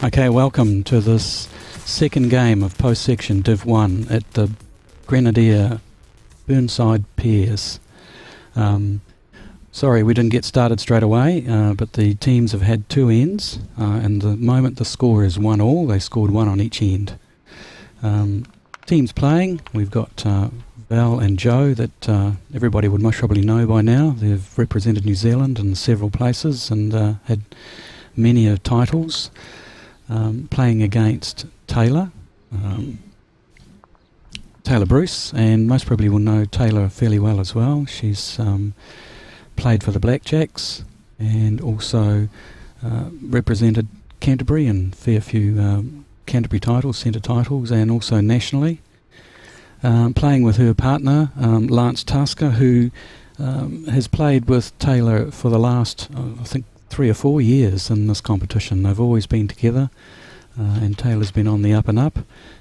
Okay, welcome to this second game of post-section Div 1 at the Grenadier Burnside pairs. Sorry we didn't get started straight away, but the teams have had two ends, and the moment the score is 1-1, they scored one on each end. Teams playing, we've got Val and Joe that everybody would most probably know by now. They've represented New Zealand in several places and had many titles. Playing against Tayla, Tayla Bruce, and most probably will know Tayla fairly well as well. She's played for the Blackjacks and also represented Canterbury in fair few Canterbury titles, centre titles, and also nationally. Playing with her partner, Lance Tasker, who has played with Tayla for the last, I think, 3 or 4 years in this competition. They've always been together, and Taylor's been on the up and up,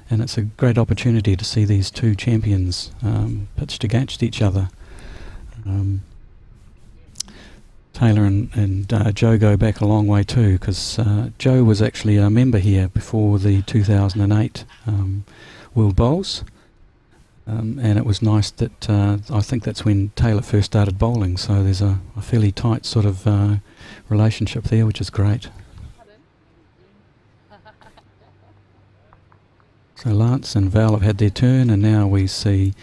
and it's a great opportunity to see these two champions pitched against each other. Taylor and Joe go back a long way too, because Joe was actually a member here before the 2008 World Bowls. And it was nice that I think that's when Tayla first started bowling, so there's a fairly tight sort of relationship there, which is great. So Lance and Val have had their turn, and now we see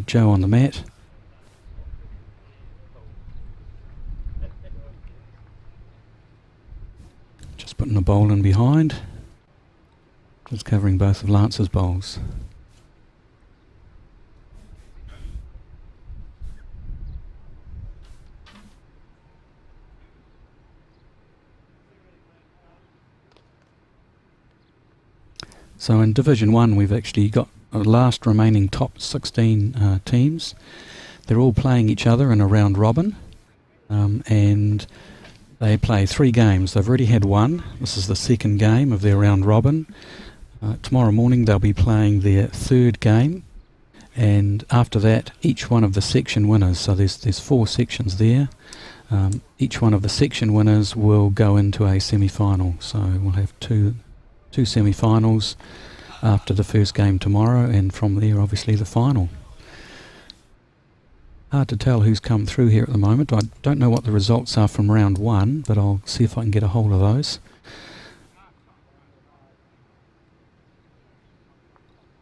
Joe on the mat. Just putting a bowl in behind, just covering both of Lance's bowls. So in Division 1 we've actually got a last remaining top 16 teams. They're all playing each other in a round robin, and they play 3 games. They've already had one. This is the second game of their round robin. Tomorrow morning they'll be playing their third game, and after that each one of the section winners, so there's 4 sections there, each one of the section winners will go into a semi-final. So we'll have two semi-finals after the first game tomorrow, and from there obviously the final. Hard to tell who's come through here at the moment. I don't know what the results are from round 1, but I'll see if I can get a hold of those.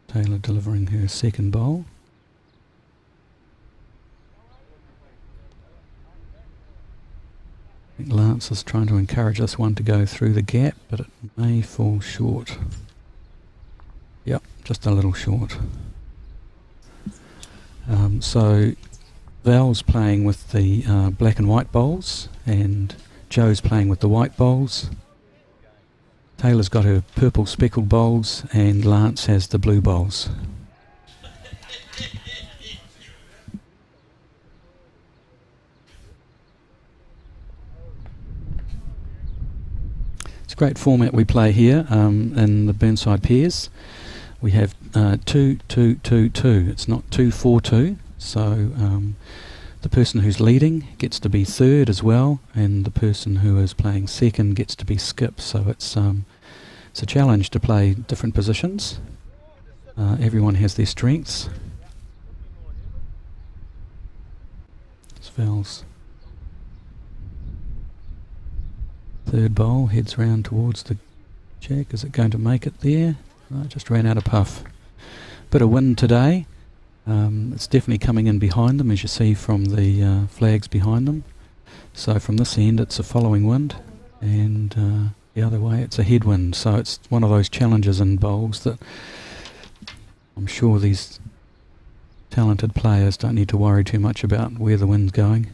Tayla delivering her second bowl. I think Lance is trying to encourage this one to go through the gap, but it may fall short. Yep, just a little short. So Val's playing with the black and white bowls, and Joe's playing with the white bowls. Taylor's got her purple speckled bowls, and Lance has the blue bowls. It's a great format we play here in the Burnside pairs. We have 2-2-2-2. It's not 2-4-2. So the person who's leading gets to be third as well, and the person who is playing second gets to be skip. So it's a challenge to play different positions. Everyone has their strengths. It's Val's third bowl, heads round towards the jack. Is it going to make it there? No, just ran out of puff. Bit of wind today. It's definitely coming in behind them, as you see from the flags behind them. So from this end it's a following wind, and the other way it's a headwind. So it's one of those challenges in bowls that I'm sure these talented players don't need to worry too much about where the wind's going.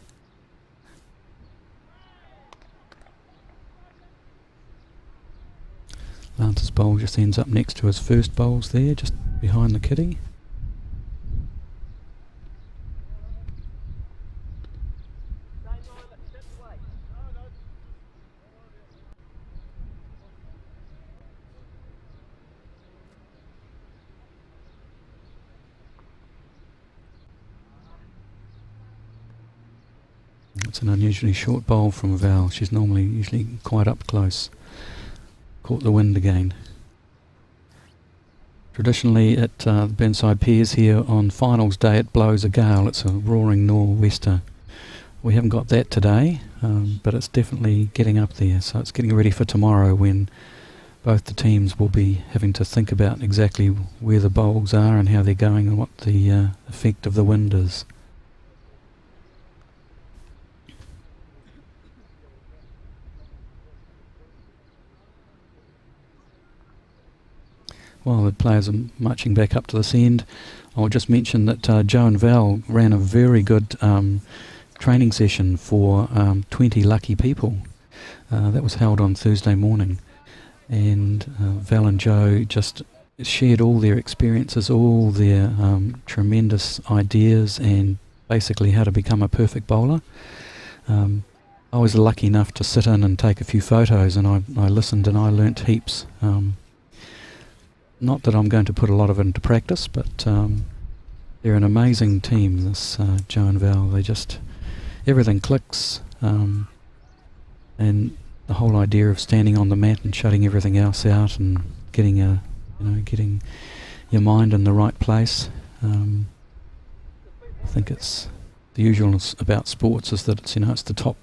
Lance's bowl just ends up next to his first bowls there, just behind the kitty. It's an unusually short bowl from Val. She's usually quite up close. caught the wind again. Traditionally at the Burnside Piers here on finals day it blows a gale. It's a roaring nor'wester. We haven't got that today, but it's definitely getting up there, so it's getting ready for tomorrow when both the teams will be having to think about exactly where the bowls are and how they're going and what the effect of the wind is. While the players are marching back up to this end, I'll just mention that Joe and Val ran a very good training session for 20 lucky people. That was held on Thursday morning, and Val and Joe just shared all their experiences, all their tremendous ideas, and basically how to become a perfect bowler. I was lucky enough to sit in and take a few photos, and I listened and I learnt heaps. Not that I'm going to put a lot of it into practice, but they're an amazing team, this Joe and Val. They just, everything clicks, and the whole idea of standing on the mat and shutting everything else out and getting getting your mind in the right place. I think it's the usual about sports is that it's the top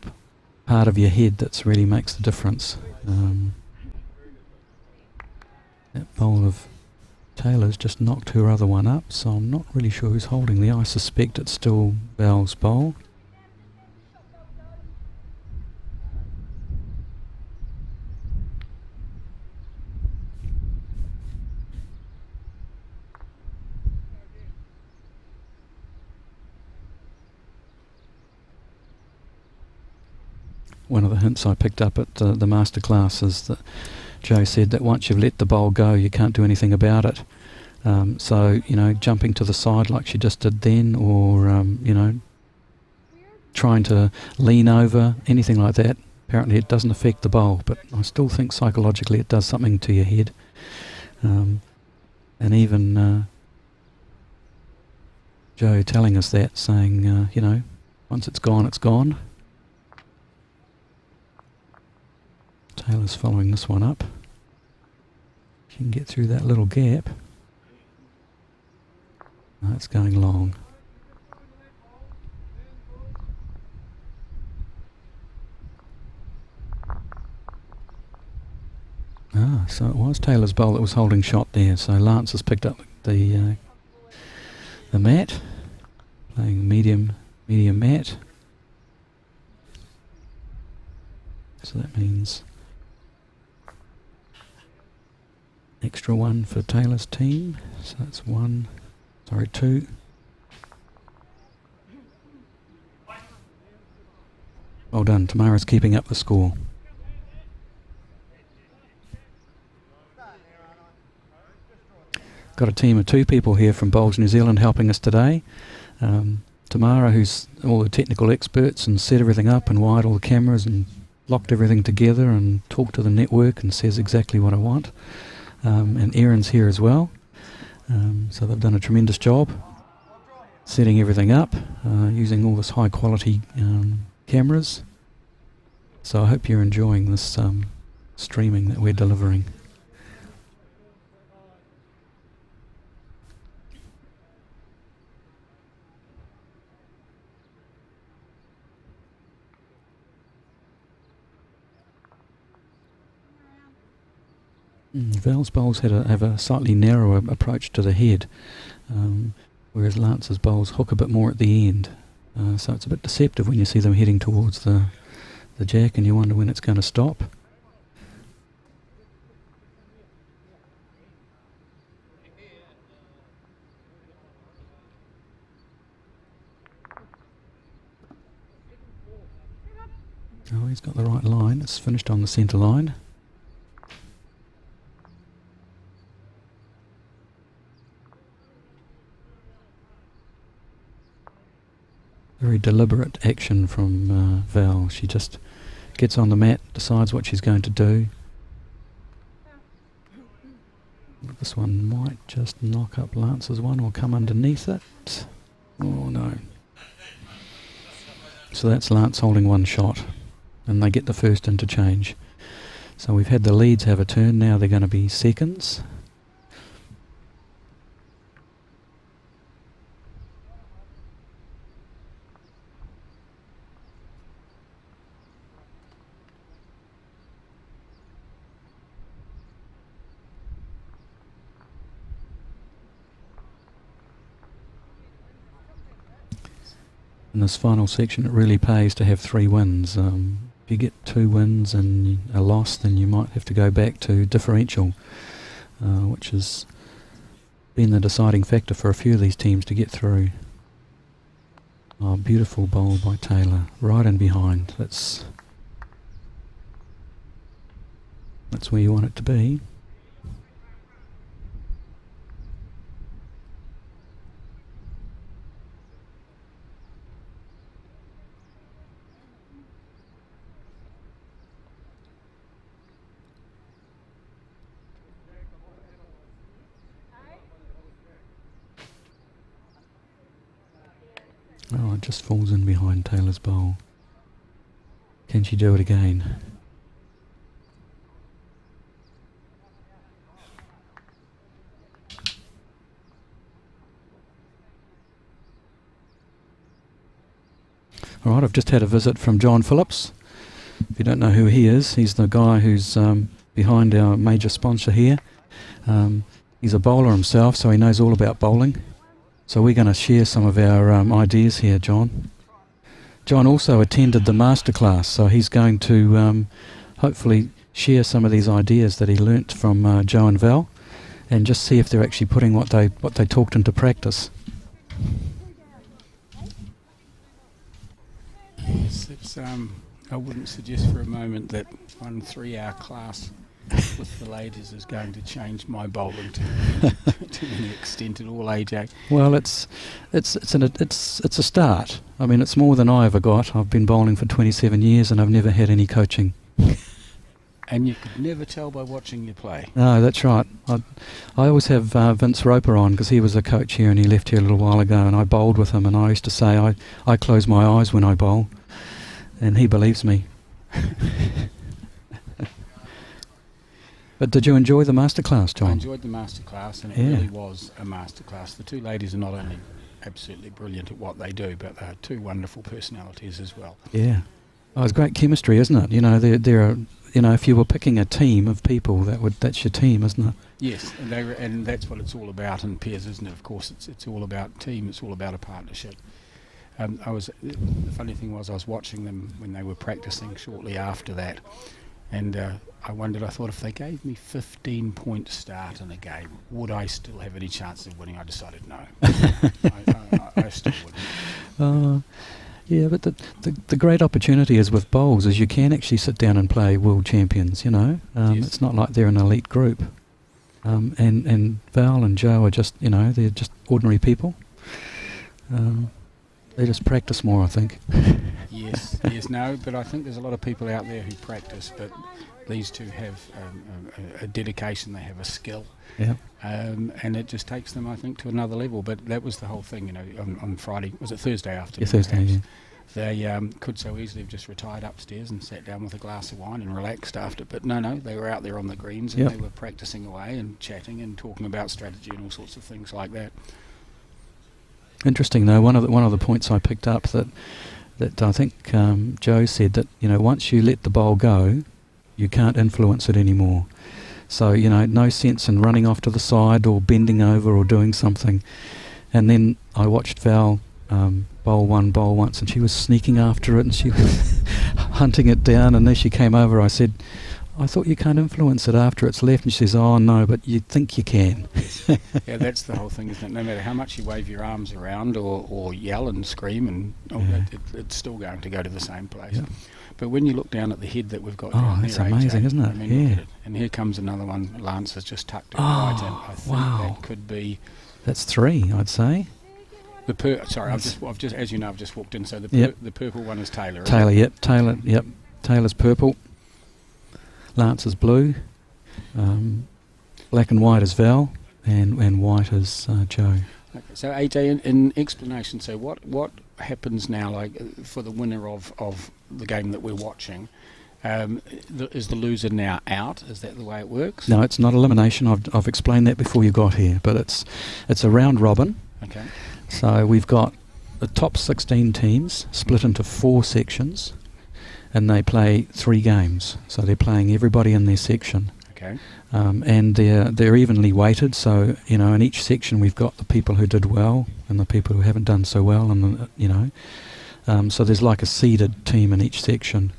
part of your head that really makes the difference. That bowl of Tayla's just knocked her other one up, so I'm not really sure who's holding there. I suspect it's still Val's bowl. One of the hints I picked up at the masterclass is that Joe said that once you've let the bowl go, you can't do anything about it. So, jumping to the side like she just did then, or, trying to lean over, anything like that, apparently it doesn't affect the bowl, but I still think psychologically it does something to your head. And even Joe telling us that, saying, once it's gone, it's gone. Tayla's following this one up. She can get through that little gap. No, it's going long. So it was Tayla's bowl that was holding shot there. So Lance has picked up the mat, playing medium mat. So that means extra one for Tayla's team, so that's two. Well done, Tamara's keeping up the score. Got a team of 2 people here from Bowls New Zealand helping us today. Tamara, who's all the technical experts and set everything up and wired all the cameras and locked everything together and talked to the network and says exactly what I want. And Erin's here as well, so they've done a tremendous job setting everything up, using all this high quality cameras. So I hope you're enjoying this streaming that we're delivering. Val's bowls have a slightly narrower approach to the head, whereas Lance's bowls hook a bit more at the end. So it's a bit deceptive when you see them heading towards the jack and you wonder when it's going to stop. Oh, he's got the right line. It's finished on the centre line. Very deliberate action from Val. She just gets on the mat, decides what she's going to do. This one might just knock up Lance's one or come underneath it. Oh no. So that's Lance holding one shot, and they get the first interchange. So we've had the leads have a turn, now they're going to be seconds. In this final section, it really pays to have 3 wins. If you get 2 wins and a loss, then you might have to go back to differential, which has been the deciding factor for a few of these teams to get through. Oh, beautiful bowl by Tayla, right in behind. That's where you want it to be. Oh, it just falls in behind Tayla's bowl. Can she do it again? Alright, I've just had a visit from John Phillips. If you don't know who he is, he's the guy who's behind our major sponsor here. He's a bowler himself, so he knows all about bowling. So we're going to share some of our ideas here, John. John also attended the masterclass, so he's going to hopefully share some of these ideas that he learnt from Joe and Val, and just see if they're actually putting what they talked into practice. Yes, I wouldn't suggest for a moment that 1 3-hour class with the ladies is going to change my bowling to any extent at all, AJ. Well, it's a start. I mean, it's more than I ever got. I've been bowling for 27 years and I've never had any coaching. And you could never tell by watching you play. No, that's right. I always have Vince Roper on, because he was a coach here and he left here a little while ago, and I bowled with him, and I used to say I close my eyes when I bowl, and he believes me. But did you enjoy the masterclass, John? I enjoyed the masterclass, and it really was a masterclass. The 2 ladies are not only absolutely brilliant at what they do, but they're 2 wonderful personalities as well. Yeah. Oh, it's great chemistry, isn't it? You know, there are, you know, if you were picking a team of people, that's your team, isn't it? Yes, and that's what it's all about in pairs, isn't it? Of course, it's all about team. It's all about a partnership. The funny thing was, I was watching them when they were practicing shortly after that, and I thought if they gave me 15 points start in a game, would I still have any chance of winning? I decided no. I still wouldn't. Yeah, but the great opportunity is with bowls is you can actually sit down and play world champions, you know. Yes. It's not like they're an elite group. And Val and Joe are just, you know, they're just ordinary people. They just practice more, I think. Yes, no, but I think there's a lot of people out there who practice, but these 2 have a dedication, they have a skill. Yeah. And it just takes them, I think, to another level. But that was the whole thing, you know, on Friday, was it Thursday afternoon? Yeah, Thursday, yeah. They could so easily have just retired upstairs and sat down with a glass of wine and relaxed after. But no, they were out there on the greens, and they were practicing away and chatting and talking about strategy and all sorts of things like that. Interesting, though, one of the points I picked up that I think Joe said that, you know, once you let the bowl go, you can't influence it anymore. So, you know, no sense in running off to the side or bending over or doing something. And then I watched Val bowl once, and she was sneaking after it and she was hunting it down, and as she came over I said, I thought you can't influence it after it's left. And she says, oh no, but you think you can. Yeah, that's the whole thing, isn't it? No matter how much you wave your arms around or yell and scream, and it's still going to go to the same place. Yeah. But when you look down at the head that we've got down there, that's amazing, isn't it? I mean, look at it. And here comes another one. Lance has just tucked it right in. I think that could be. That's 3, I'd say. I've just, as you know, I've just walked in. So the purple one is Tayla. Tayla, Taylor's purple. Lance is blue. Black and white is Val, and white is Joe. Okay, so AJ, in explanation, so what happens now, like for the winner of the game that we're watching? Is the loser now out? Is that the way it works? No, it's not elimination. I've explained that before you got here, but it's a round robin. Okay. So we've got the top 16 teams split into 4 sections, and they play 3 games. So they're playing everybody in their section. Okay. And they're evenly weighted. So in each section we've got the people who did well and the people who haven't done so well, and so there's like a seeded team in each section.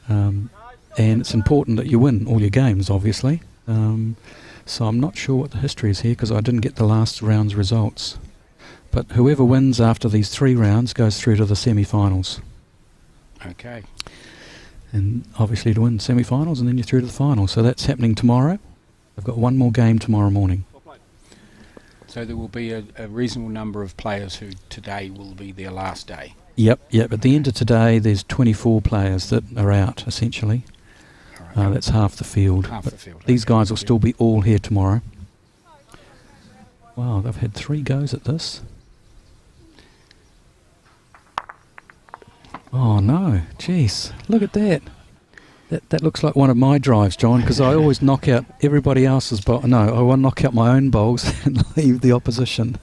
And it's important that you win all your games, obviously. So I'm not sure what the history is here because I didn't get the last round's results. But whoever wins after these 3 rounds goes through to the semi-finals. Okay. And obviously to win semi-finals, and then you're through to the final. So that's happening tomorrow. I've got one more game tomorrow morning. So there will be a reasonable number of players who today will be their last day. Yep. At the end of today, there's 24 players that are out, essentially. Right. That's half the field. Half the field. These guys will still be all here tomorrow. Wow, they've had 3 goes at this. Oh no, jeez, look at that. That looks like one of my drives, John, because I always knock out everybody else's bowl. No, I want to knock out my own bowls and leave the opposition.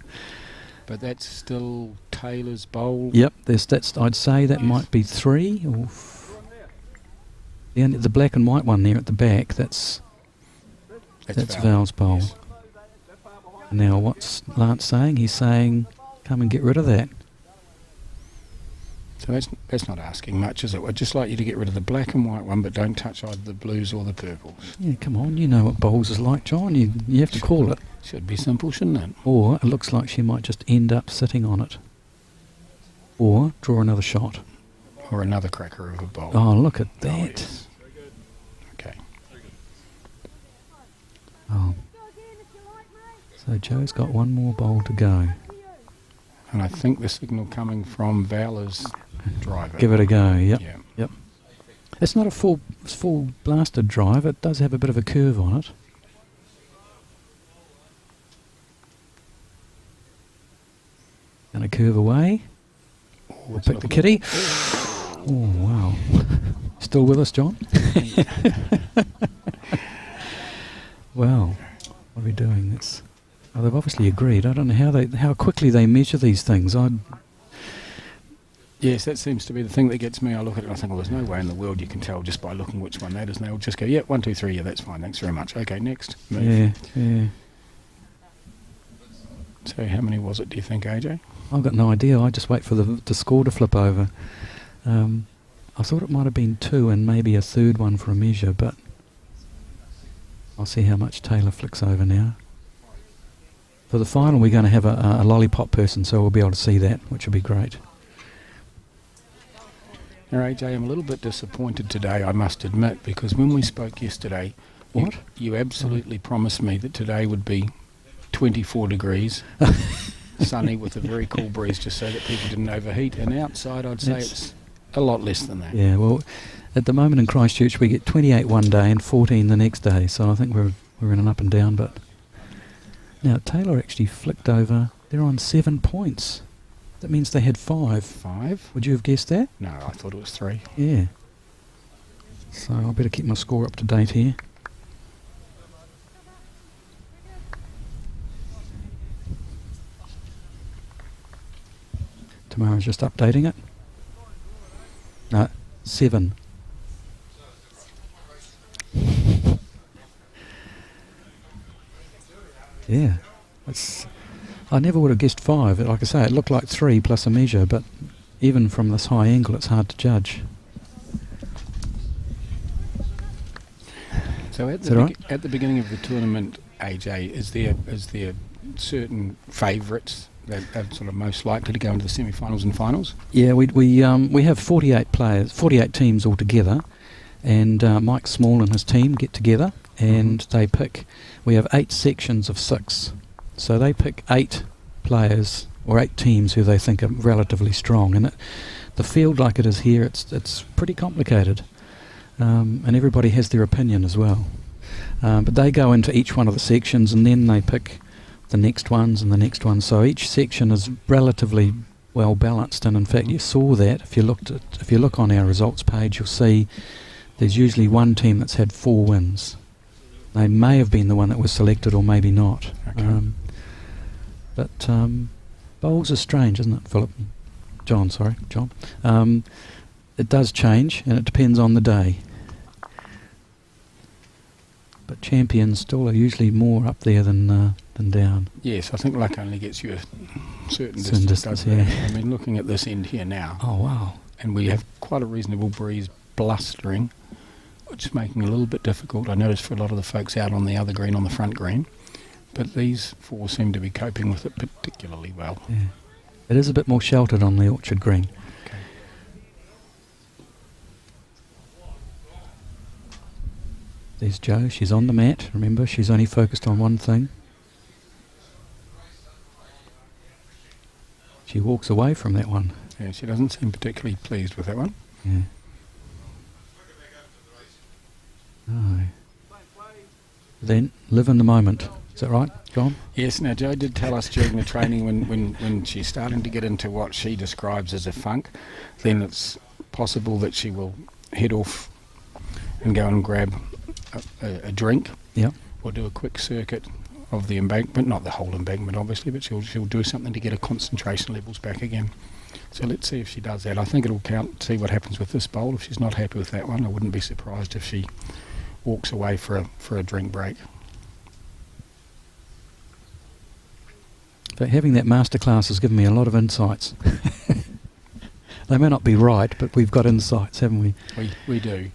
But that's still Taylor's bowl. Yep, I'd say that might be 3 or the black and white one there at the back. That's Val's bowl. Yes. Now what's Lance saying? He's saying, come and get rid of that. So that's not asking much, is it? I'd just like you to get rid of the black and white one, but don't touch either the blues or the purples. Yeah, come on, you know what bowls is like, John. You have to call it. Should be simple, shouldn't it? Or it looks like she might just end up sitting on it. Or draw another shot. Or another cracker of a bowl. Oh, look at that. Oh, yes. Okay. Oh. So Joe's got one more bowl to go. And I think the signal coming from Val is driver. Give it a go, yep. Yeah. Yep. It's not a full blasted drive. It does have a bit of a curve on it. Gonna curve away. We'll pick the kitty. Oh, wow. Still with us, John? Well, what are we doing? They've obviously agreed. I don't know how quickly they measure these things. Yes, that seems to be the thing that gets me. I look at it and I think, well, there's no way in the world you can tell just by looking which one that is. And they'll just go, yeah, 1, 2, 3, yeah, that's fine, thanks very much. Okay, next. Move. Yeah. So how many was it, do you think, AJ? I've got no idea. I just wait for the score to flip over. I thought it might have been 2 and maybe a third one for a measure, but I'll see how much Tayla flicks over now. For the final, we're going to have a lollipop person, so we'll be able to see that, which will be great. Now, AJ, I'm a little bit disappointed today, I must admit, because when we spoke yesterday, you absolutely promised me that today would be 24 degrees, sunny with a very cool breeze, just so that people didn't overheat. And outside, I'd say it's a lot less than that. Yeah, well, at the moment in Christchurch, we get 28 one day and 14 the next day, so I think we're in an up and down, but... Now, Taylor actually flicked over. They're on 7 points. That means they had 5. 5? Would you have guessed that? No, I thought it was 3. Yeah. So I better keep my score up to date here. Tamara's just updating it. No, 7. Yeah, I never would have guessed 5. Like I say, it looked like 3 plus a measure, but even from this high angle, it's hard to judge. So at the beginning of the tournament, AJ, is there certain favourites that are sort of most likely to go into the semi-finals and finals? Yeah, we have 48 players, 48 teams altogether, and Mike Small and his team get together and they pick. We have 8 sections of 6, so they pick 8 players or 8 teams who they think are relatively strong. And the field, like it is here, it's pretty complicated, and everybody has their opinion as well. But they go into each one of the sections and then they pick the next ones and the next ones. So each section is relatively well balanced, and in fact you saw that if you look on our results page, you'll see there's usually one team that's had 4 wins. They may have been the one that was selected or maybe not. Okay. But bowls are strange, isn't it, Philip? John. It does change, and it depends on the day. But champions still are usually more up there than down. Yes, I think luck only gets you a certain Certain distance, distance, doesn't yeah. it? I mean, looking at this end here now, Oh, wow. and we have quite a reasonable breeze blustering, which is making it a little bit difficult. I noticed for a lot of the folks out on the other green, on the front green, but these 4 seem to be coping with it particularly well. Yeah. It is a bit more sheltered on the orchard green. Okay. There's Jo. She's on the mat. Remember, she's only focused on one thing. She walks away from that one. Yeah, she doesn't seem particularly pleased with that one. Yeah. No. Then live in the moment. Is that right, John? Yes, now Jo did tell us during the training when she's starting to get into what she describes as a funk, then it's possible that she will head off and go and grab a drink. Yep. Or do a quick circuit of the embankment, not the whole embankment obviously, but she'll do something to get her concentration levels back again. So let's see if she does that. I think it'll count, see what happens with this bowl. If she's not happy with that one, I wouldn't be surprised if she walks away for a drink break. But having that masterclass has given me a lot of insights. They may not be right, but we've got insights, haven't we? We do.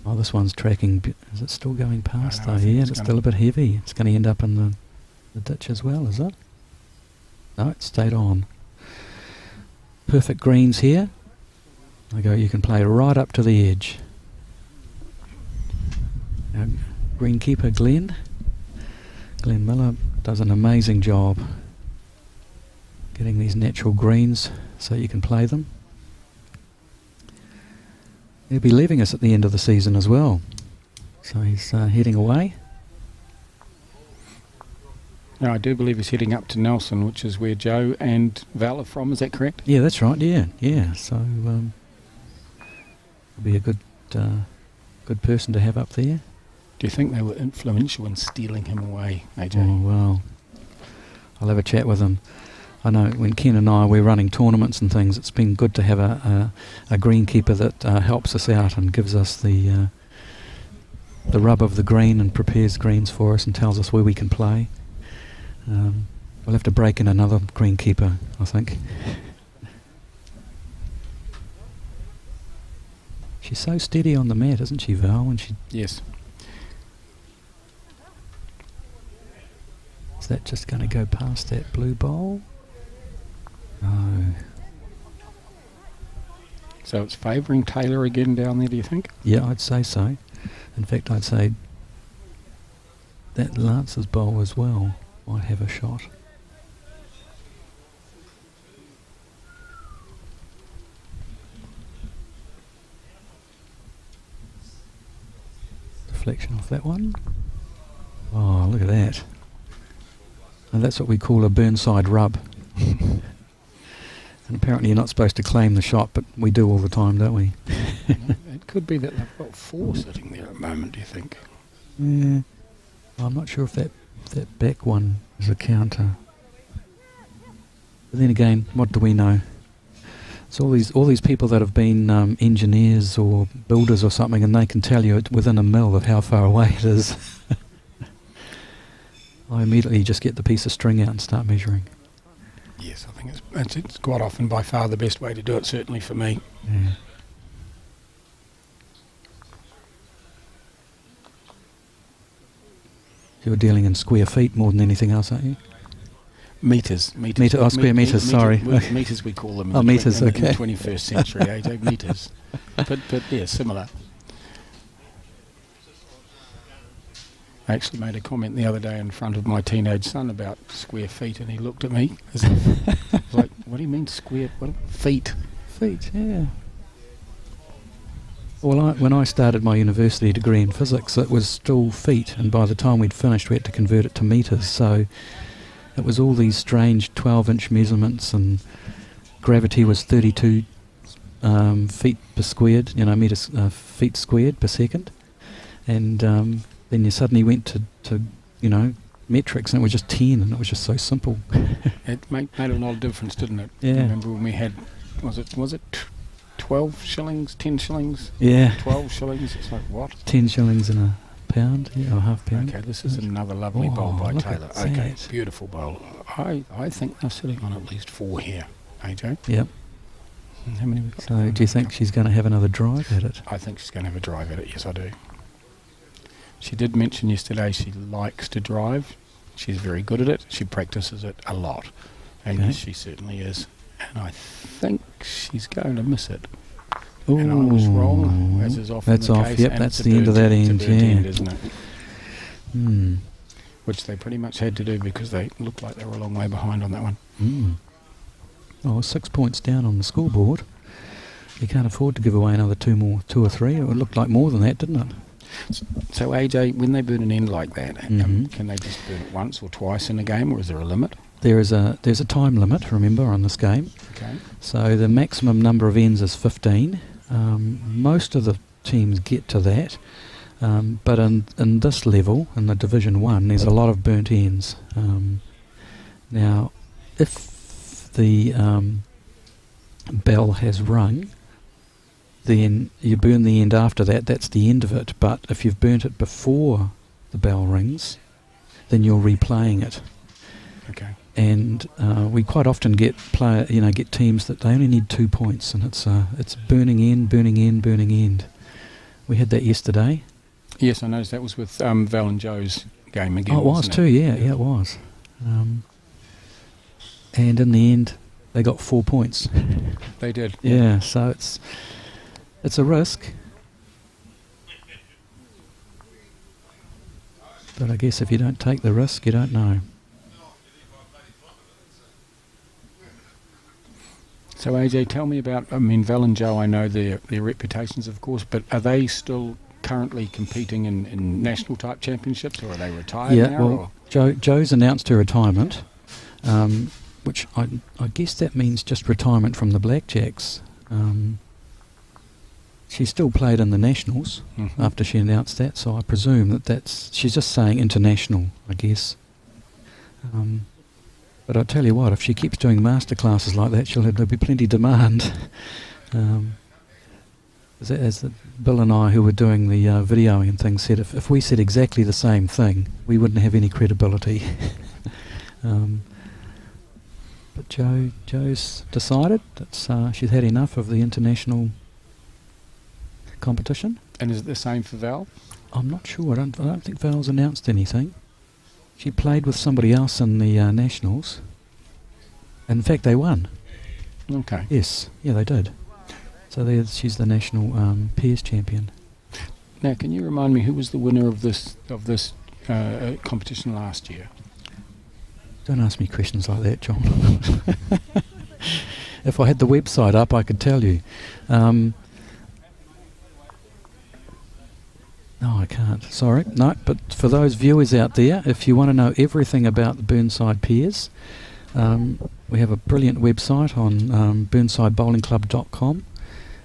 Oh, this one's tracking. Is it still going past I though? think Yeah, it's it's gonna- still a bit heavy. It's going to end up in the ditch as well, is it? No, it stayed on. Perfect greens here. You can play right up to the edge. Now, greenkeeper Glenn Miller does an amazing job getting these natural greens so you can play them. He'll be leaving us at the end of the season as well. So he's heading away. Now, I do believe he's heading up to Nelson, which is where Jo and Val are from. Is that correct? Yeah, that's right. Yeah. So he'll be a good person to have up there. Do you think they were influential in stealing him away, AJ? Oh, well, I'll have a chat with him. I know when Ken and I, we're running tournaments and things, it's been good to have a greenkeeper that helps us out and gives us the rub of the green and prepares greens for us and tells us where we can play. We'll have to break in another greenkeeper, I think. She's so steady on the mat, isn't she, Val? When she Yes. Is that just going to go past that blue bowl? No. So it's favouring Tayla again down there, do you think? Yeah, I'd say so. In fact, I'd say that Lance's bowl as well might have a shot. Deflection off that one. Oh, look at that. And that's what we call a Burnside rub. And apparently you're not supposed to claim the shot, but we do all the time, don't we? It could be that they've got 4 sitting there at the moment, do you think? Yeah. I'm not sure if that back one is a counter. But then again, what do we know? It's all these people that have been engineers or builders or something, and they can tell you within a mil of how far away it is. I immediately just get the piece of string out and start measuring. Yes, I think it's quite often by far the best way to do it, certainly for me. Yeah. You're dealing in square feet more than anything else, aren't you? Metres. Square metres, sorry. Meters we call them in, Oh, the, metres, in, okay. in the 21st century, AJ, metres. But yeah, similar. I actually made a comment the other day in front of my teenage son about square feet, and he looked at me as if, like, what do you mean square? What feet? Feet, yeah. Well, when I started my university degree in physics, it was still feet, and by the time we'd finished, we had to convert it to metres. So it was all these strange 12-inch measurements, and gravity was 32 feet per squared, feet squared per second, and then you suddenly went to metrics, and it was just 10, and it was just so simple. It made a lot of difference, didn't it? Yeah. I remember when we had, was it 12 shillings, 10 shillings? Yeah. 12 shillings, it's like, what? 10 shillings in a pound, or half pound. Okay, this is another lovely bowl by look Tayla. at Okay, that. beautiful bowl. I think they're sitting on at least 4 here, AJ. Yep. And how many we got? So do you think she's going to have another drive at it? I think she's going to have a drive at it, yes I do. She did mention yesterday she likes to drive. She's very good at it. She practices it a lot. And Okay. yes, she certainly is. And I think she's going to miss it. Ooh, And I was wrong, as is often that's the off. case. Yep, and that's it's a the end of burnt that end, end, it's a burnt yeah. end, isn't it? Hmm. Which they pretty much had to do because they looked like they were a long way behind on that one. Mm. Oh, 6 points down on the scoreboard. You can't afford to give away another two or three. It looked like more than that, didn't it? So AJ, when they burn an end like that, Mhm. can they just burn it once or twice in a game, or is there a limit? There's a time limit, remember, on this game. Okay. So the maximum number of ends is 15. Most of the teams get to that. But in this level, in the Division 1, there's a lot of burnt ends. Now, if the bell has rung, then you burn the end after that, that's the end of it. But if you've burnt it before the bell rings, then you're replaying it. Okay. And we quite often get teams that they only need 2 points, and it's burning end, burning end, burning end. We had that yesterday. Yes, I noticed that was with Val and Joe's game again. Oh, it was wasn't too, yeah, it was. And in the end, they got 4 points. They did. Yeah, so it's a risk. But I guess if you don't take the risk, you don't know. So AJ, tell me about, Val and Joe, I know their reputations, of course, but are they still currently competing in national type championships, or are they retired Yeah, now? well, Joe's announced her retirement, which I guess that means just retirement from the Blackjacks. She still played in the Nationals after she announced that, so I presume she's just saying international, I guess. But I'll tell you what, if she keeps doing master classes like that, there'll be plenty demand. As Bill and I, who were doing the videoing and things, said, if we said exactly the same thing, we wouldn't have any credibility. But Joe's decided that she's had enough of the international competition. And is it the same for Val? I'm not sure. I don't think Val's announced anything. She played with somebody else in the Nationals. In fact, they won. Okay. Yes, yeah, they did. So she's the national pairs champion. Now, can you remind me who was the winner of this competition last year? Don't ask me questions like that, John. If I had the website up, I could tell you. No, I can't. Sorry. No, but for those viewers out there, if you want to know everything about the Burnside Pairs, we have a brilliant website on burnsidebowlingclub.com,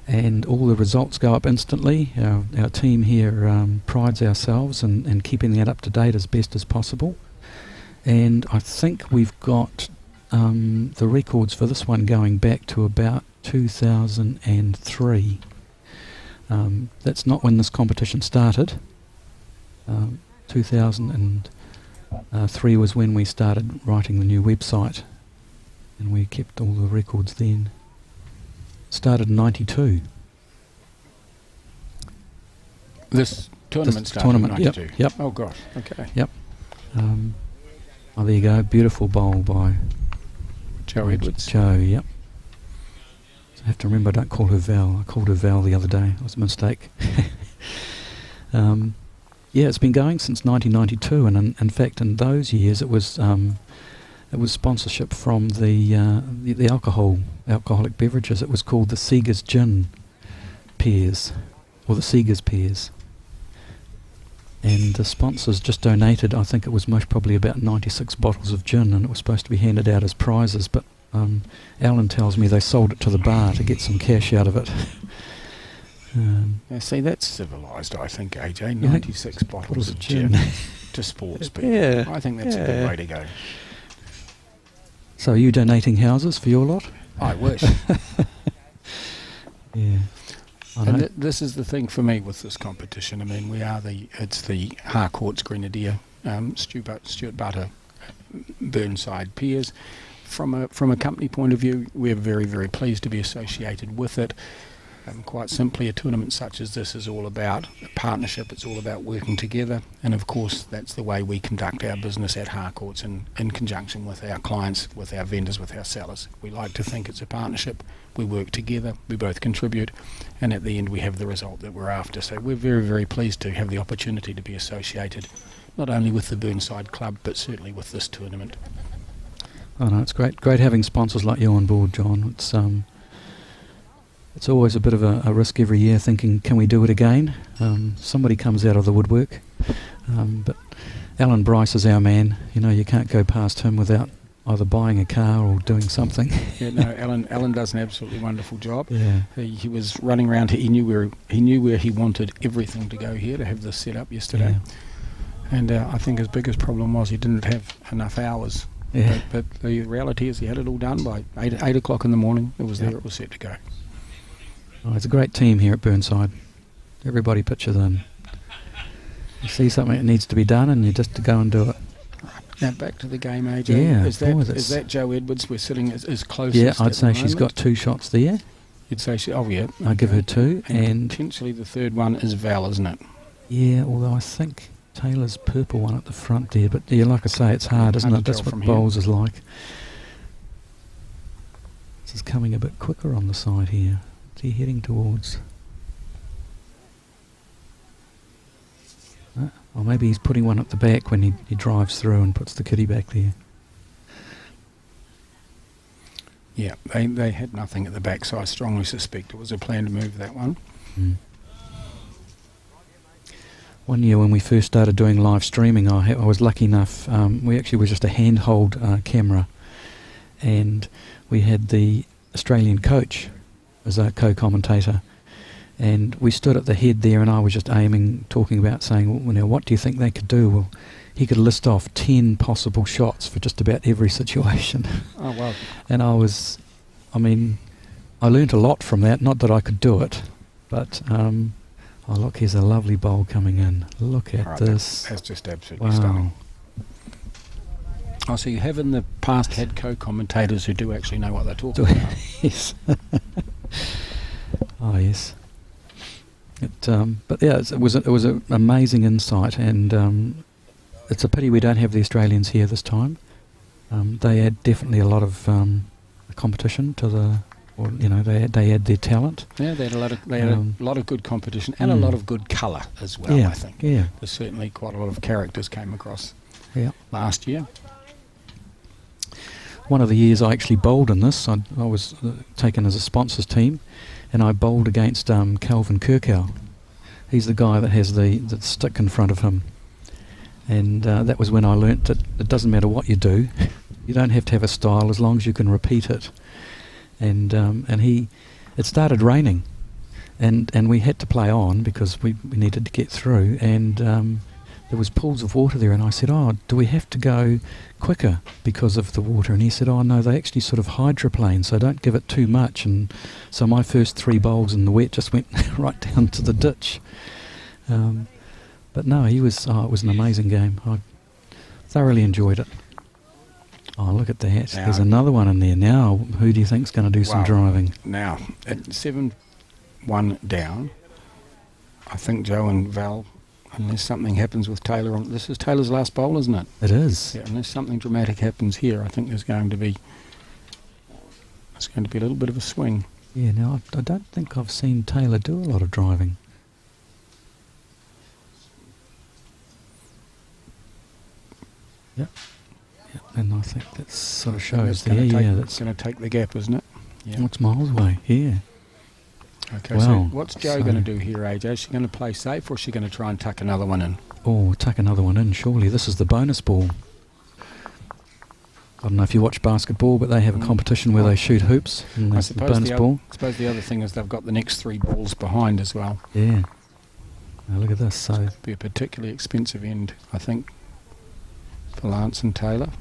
and all the results go up instantly. Our team here prides ourselves in keeping that up to date as best as possible. And I think we've got the records for this one going back to about 2003. That's not when this competition started. 2003 was when we started writing the new website, and we kept all the records then. Started in 92. This tournament This started tournament, in 92? yep. Oh gosh, okay. Yep. Oh, there you go. Beautiful bowl by Joe Edwards. Joe, yep. So I have to remember I don't call her Val. I called her Val the other day. It was a mistake. Yeah, it's been going since 1992, and in fact in those years it was sponsorship from the alcoholic beverages. It was called the Seegers Gin Pairs, or the Seegers Pairs. And the sponsors just donated, I think it was most probably about 96 bottles of gin, and it was supposed to be handed out as prizes, but Alan tells me they sold it to the bar to get some cash out of it. Yeah, see, that's civilised, I think, AJ. 96 bottles of gin to sports people. Yeah. I think that's a good way to go. So are you donating houses for your lot? I wish. Yeah. And this is the thing for me with this competition. I mean, it's the Harcourt's Grenadier, Stuart Buttar, Burnside peers. From a company point of view, we're very, very pleased to be associated with it. Quite simply, a tournament such as this is all about a partnership. It's all about working together, and of course that's the way we conduct our business at Harcourt's in conjunction with our clients, with our vendors, with our sellers. We like to think it's a partnership. We work together, we both contribute, and at the end we have the result that we're after. So we're very, very pleased to have the opportunity to be associated not only with the Burnside Club but certainly with this tournament. Oh no, it's great having sponsors like you on board, John. It's always a bit of a risk every year thinking, can we do it again? Somebody comes out of the woodwork. But Alan Bryce is our man. You know, you can't go past him without either buying a car or doing something. Yeah, no, Alan does an absolutely wonderful job. Yeah. He was running around. He knew where he wanted everything to go here to have this set up yesterday. Yeah. And I think his biggest problem was he didn't have enough hours. Yeah. But the reality is he had it all done by 8 o'clock in the morning. It was there. It was set to go. Oh, it's a great team here at Burnside. Everybody pitches in. You see something that needs to be done and you just go and do it. Now back to the game, AJ. Yeah, is that Jo Edwards? We're sitting as close. Yeah, I'd say she's got 2 shots there. You'd say yeah. I give her 2, and potentially the third one is Val, isn't it? Yeah, although I think Tayla's purple one at the front there. But yeah, like I say, it's hard, isn't it? That's what bowls is like. This is coming a bit quicker on the side here. What's he heading towards? Or maybe he's putting one at the back when he drives through and puts the kitty back there. Yeah, they had nothing at the back, so I strongly suspect it was a plan to move that one. Mm. One year when we first started doing live streaming, I was lucky enough, we actually were just a handhold camera, and we had the Australian coach as a co-commentator, and we stood at the head there and I was just aiming, talking about saying, well, now what do you think they could do? Well, he could list off 10 possible shots for just about every situation. Oh, wow. And I learnt a lot from that, not that I could do it, but oh look, here's a lovely bowl coming in. Look at this. That's just absolutely stunning. Oh, so you have in the past had co-commentators who do actually know what they're talking about. Yes. Oh yes. But yeah, it was an amazing insight, and it's a pity we don't have the Australians here this time. They add definitely a lot of competition to they add their talent. Yeah, they had a lot of good competition and a lot of good colour as well. Yeah, I think. Yeah. There's certainly quite a lot of characters came across. Yeah. Last year. One of the years I actually bowled in this, I was taken as a sponsors team, and I bowled against Calvin Kirkow. He's the guy that has the stick in front of him. And that was when I learnt that it doesn't matter what you do, you don't have to have a style as long as you can repeat it. And it started raining, and we had to play on because we needed to get through, and there was pools of water there, and I said, oh, do we have to go quicker because of the water? And he said, oh no, they actually sort of hydroplane, so don't give it too much. And so my first 3 bowls in the wet just went right down to the ditch. But no, it was an amazing game. I thoroughly enjoyed it. Oh, look at that. There's another one in there. Now, who do you think's going to do some driving? Now, at 7-1 down, I think Jo and Val, unless something happens with Tayla, this is Taylor's last bowl, isn't it? It is. Yeah, unless something dramatic happens here, I think there's going to be a little bit of a swing. Yeah, now I don't think I've seen Tayla do a lot of driving. Yep. And I think that sort of shows there. That's going to take the gap, isn't it? Yeah. What's miles away? Yeah. Okay, well, so what's Jo going to do here, AJ? Is she going to play safe, or is she going to try and tuck another one in? Oh, tuck another one in, surely. This is the bonus ball. I don't know if you watch basketball, but they have a competition where they shoot hoops and I the bonus ball. I suppose the other thing is they've got the next 3 balls behind as well. Yeah. Now look at this. So It'd be a particularly expensive end, I think, for Lance and Tayla.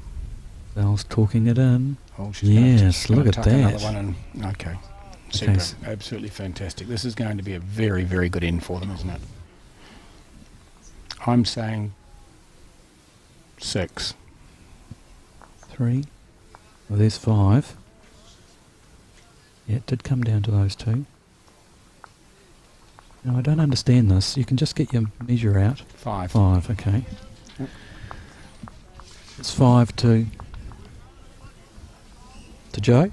Belle's talking it in. Oh, she's Yes, look at tuck that. another one in. Okay. Super. Okay. Absolutely fantastic. This is going to be a very, very good end for them, isn't it? I'm saying 6. 3. Well, there's 5. Yeah, it did come down to those 2. No, I don't understand this. You can just get your measure out. 5. 5, okay. Yep. It's 5 to Joe.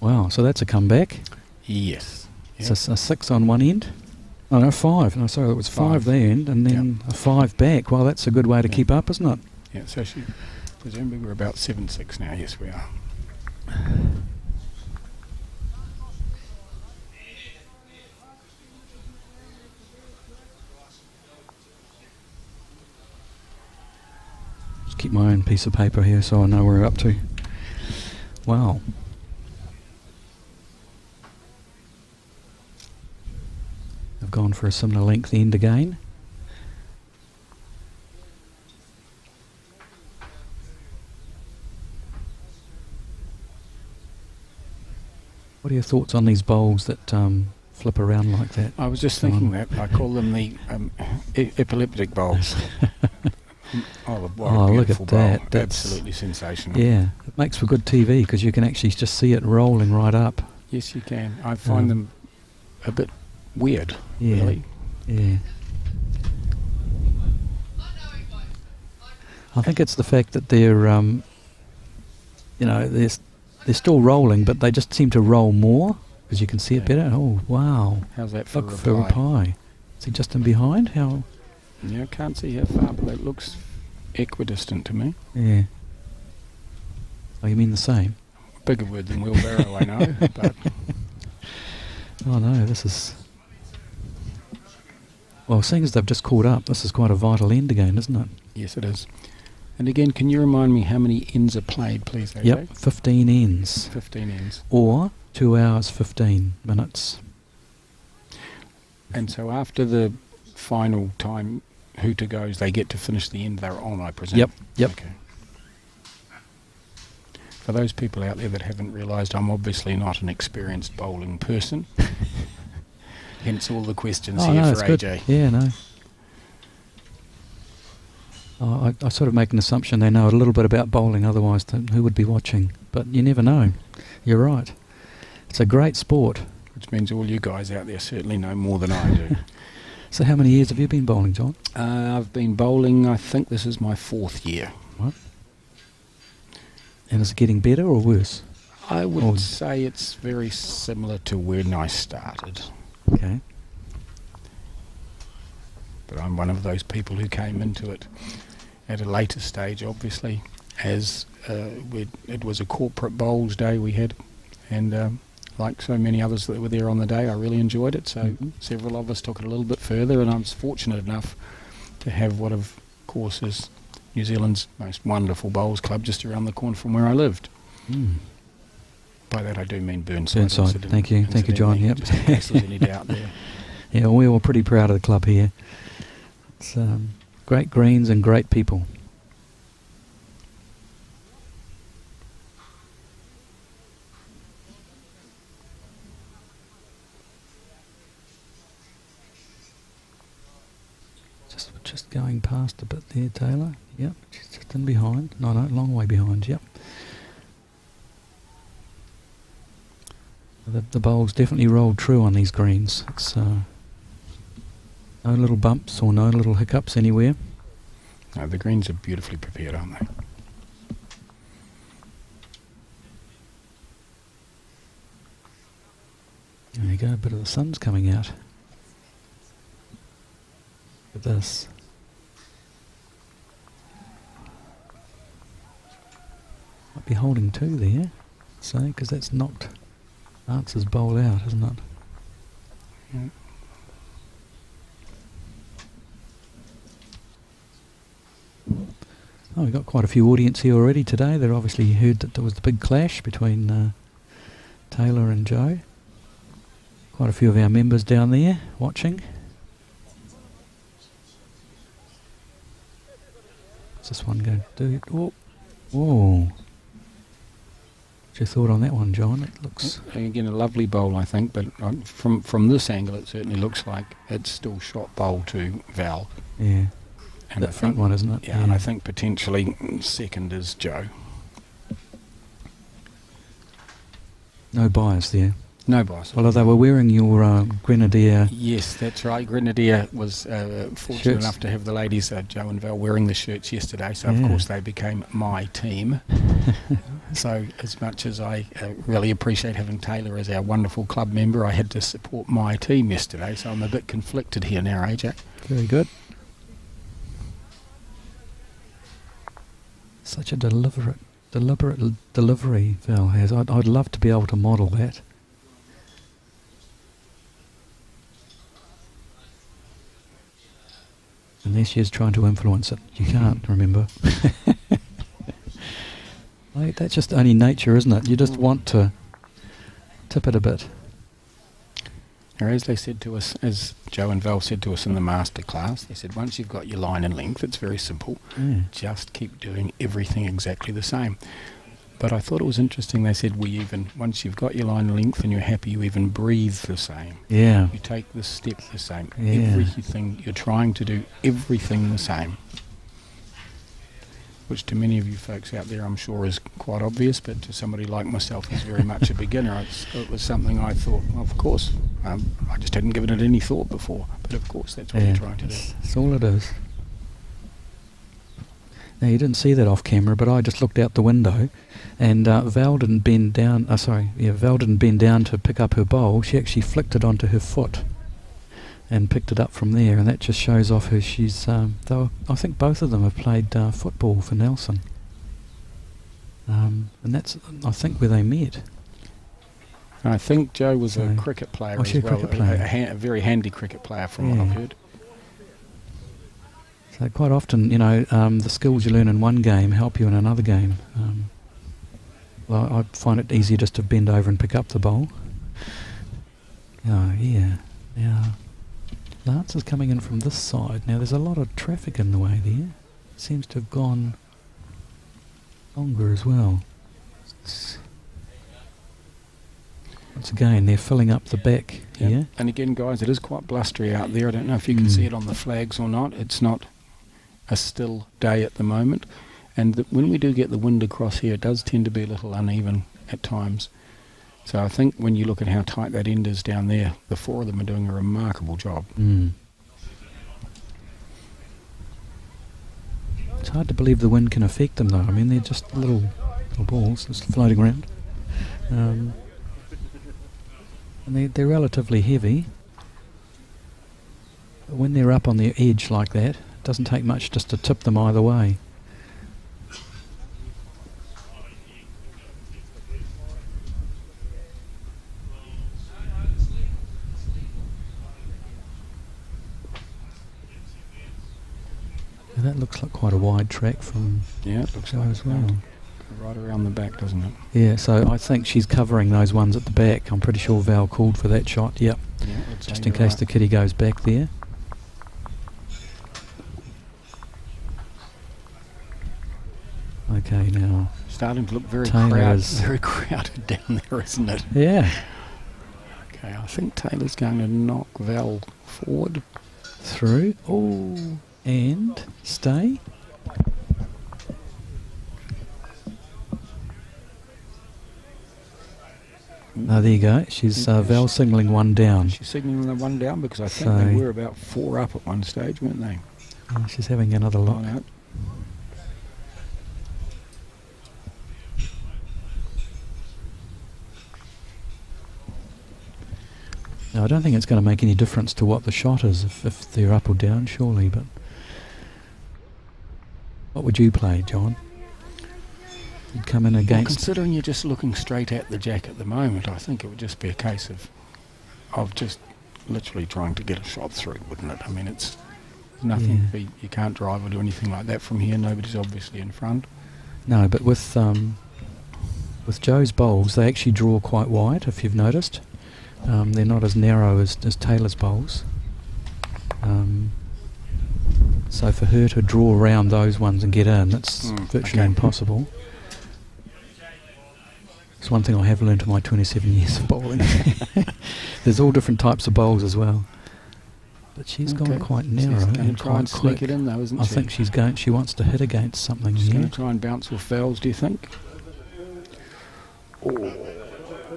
Wow, so that's a comeback. Yes. Yep. It's a 6 on one end. Oh no, 5. No, sorry, it was 5 there end, and then a 5 back. Well, that's a good way to keep up, isn't it? Yeah, so presumably we're about 7-6 now. Yes, we are. Just keep my own piece of paper here so I know where we're up to. Wow. I've gone for a similar length end again. What are your thoughts on these bowls that flip around like that? I was just thinking that. I call them the epileptic bowls. What a look at beautiful bowl. that. That's absolutely sensational. Yeah, it makes for good TV because you can actually just see it rolling right up. Yes, you can. I find them a bit weird, Yeah. really. Yeah. I think it's the fact that they're, they're still rolling, but they just seem to roll more because you can see it better. Oh, wow. How's that for Look a for reply. Is he just in behind? How? Yeah, I can't see how far, but it looks equidistant to me. Yeah. Oh, you mean the same? Bigger word than wheelbarrow, I know, but... Oh, no, this is... Well, seeing as they've just caught up, this is quite a vital end again, isn't it? Yes, it is. And again, can you remind me how many ends are played, please, AJ? Yep, 15 ends. 15 ends. Or 2 hours, 15 minutes. And so after the final time, who to goes, they get to finish the end they're on, I presume? Yep. Okay. For those people out there that haven't realised, I'm obviously not an experienced bowling person. Hence all the questions here no, for it's AJ. Good. Yeah, no. I sort of make an assumption they know a little bit about bowling, otherwise who would be watching? But you never know. You're right. It's a great sport. Which means all you guys out there certainly know more than I do. So how many years have you been bowling, John? I've been bowling, I think this is my 4th year. What? And is it getting better or worse? I would say it's very similar to when I started. Okay. But I'm one of those people who came into it at a later stage, obviously, as it was a corporate bowls day we had, and like so many others that were there on the day, I really enjoyed it. So several of us took it a little bit further, and I was fortunate enough to have what of course is New Zealand's most wonderful bowls club just around the corner from where I lived. By that I do mean Burnside. Thank you, John. Yep. Just in case there's any doubt there. Yeah, we were pretty proud of the club here. It's great greens and great people. Just going past a bit there, Tayla. Yep, she's just in behind. No, long way behind. Yep. The bowls definitely rolled true on these greens. It's no little bumps or no little hiccups anywhere. No, the greens are beautifully prepared, aren't they? There you go, a bit of the sun's coming out. Look at this. Might be holding 2 there, say, because that's knocked Answers bowl out, isn't it? Yeah. Oh, we've got quite a few audience here already today. They've obviously heard that there was the big clash between Tayla and Joe. Quite a few of our members down there watching. What's this one going to do? Oh, whoa. What's your thought on that one, John? It looks... Again, a lovely bowl, I think, but from this angle it certainly looks like it's still shot bowl to Val. Yeah. And that front one, isn't it? Yeah, and I think potentially second is Joe. No bias there. No bias. Well, they were wearing your Grenadier... Yes, that's right. Grenadier was fortunate Shirts. enough to have the ladies, Joe and Val, wearing the shirts yesterday, so Yeah. of course they became my team. So as much as I really appreciate having Tayla as our wonderful club member, I had to support my team yesterday, so I'm a bit conflicted here now, AJ. Very good. Such a deliberate delivery Val has. I'd love to be able to model that. And there she is trying to influence it. You can't, remember. Like, that's just only nature, isn't it? You just want to tip it a bit. Or as they said to us, as Joe and Val said to us in the master class, they said once you've got your line and length, it's very simple. Yeah. Just keep doing everything exactly the same. But I thought it was interesting, they said once you've got your line and length and you're happy, you even breathe the same. Yeah. You take the step the same. Yeah. Everything, you're trying to do everything the same. Which to many of you folks out there I'm sure is quite obvious, but to somebody like myself who's very much a beginner, it was something I thought, well, of course, I just hadn't given it any thought before, but of course that's what you're trying to do. That's all it is. Now you didn't see that off camera, but I just looked out the window, and Val didn't bend down. Val didn't bend down to pick up her bowl. She actually flicked it onto her foot, and picked it up from there, and that just shows off her. She's though I think both of them have played football for Nelson, and that's I think where they met. I think Joe was a cricket player as well, a very handy cricket player from what I've heard. So quite often, the skills you learn in one game help you in another game. Well, I find it easier just to bend over and pick up the bowl. Oh, yeah. Now, Lance is coming in from this side. Now, there's a lot of traffic in the way there. Seems to have gone longer as well. Once again, they're filling up the back here. And again, guys, it is quite blustery out there. I don't know if you can see it on the flags or not. It's not a still day at the moment. And when we do get the wind across here, it does tend to be a little uneven at times. So I think when you look at how tight that end is down there, the four of them are doing a remarkable job. It's hard to believe the wind can affect them, though. I mean, they're just little balls just floating around. And they're relatively heavy. But when they're up on the edge like that, it doesn't take much just to tip them either way. That looks like quite a wide track from it looks Joe like as well. Right around the back, doesn't it? Yeah, so I think she's covering those ones at the back. I'm pretty sure Val called for that shot. Yep. Yeah, just in case the kitty goes back there. Okay, now starting to look very crowded down there, isn't it? Yeah. Okay, I think Taylor's going to knock Val forward. Through. Oh, and stay. Oh, there you go. She's Val signalling one down. She's signalling the one down because I think they were about 4 up at one stage, weren't they? She's having another look. Now, I don't think it's going to make any difference to what the shot is if they're up or down, surely, but what would you play, John? He'd come in Well, against... considering you're just looking straight at the jack at the moment, I think it would just be a case of just literally trying to get a shot through, wouldn't it? I mean, it's nothing. Yeah. You can't drive or do anything like that from here. Nobody's obviously in front. No, but with Joe's bowls, they actually draw quite wide, if you've noticed. They're not as narrow as Tayla's bowls. So for her to draw around those ones and get in, it's virtually impossible. It's one thing I have learned in my 27 years of bowling. There's all different types of bowls as well. But she's gone quite narrow and try and quite sneak quick. it in though, isn't I she? think she wants to hit against something She's here. going to try and bounce with fouls, do you think? Oh,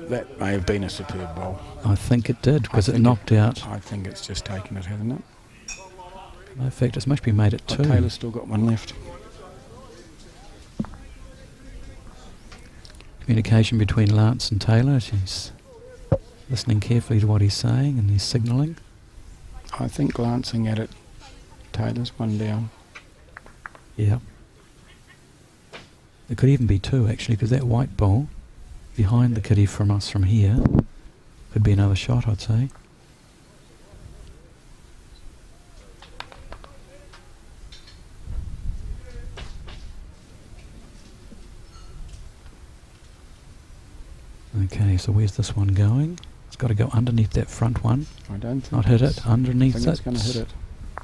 that may have been a superb bowl. I think it did, because it knocked out. I think it's just taken it, hasn't it? No, in fact, it's must be made at 2. Taylor's still got one left. Communication between Lance and Tayla. She's listening carefully to what he's saying and he's signalling. I think glancing at it, Taylor's one down. Yeah. It could even be 2 actually, because that white ball behind the kitty from us from here could be another shot, I'd say. Okay, so where's this one going? It's got to go underneath that front one. I don't think Not hit it, underneath I think it. it's going to hit it.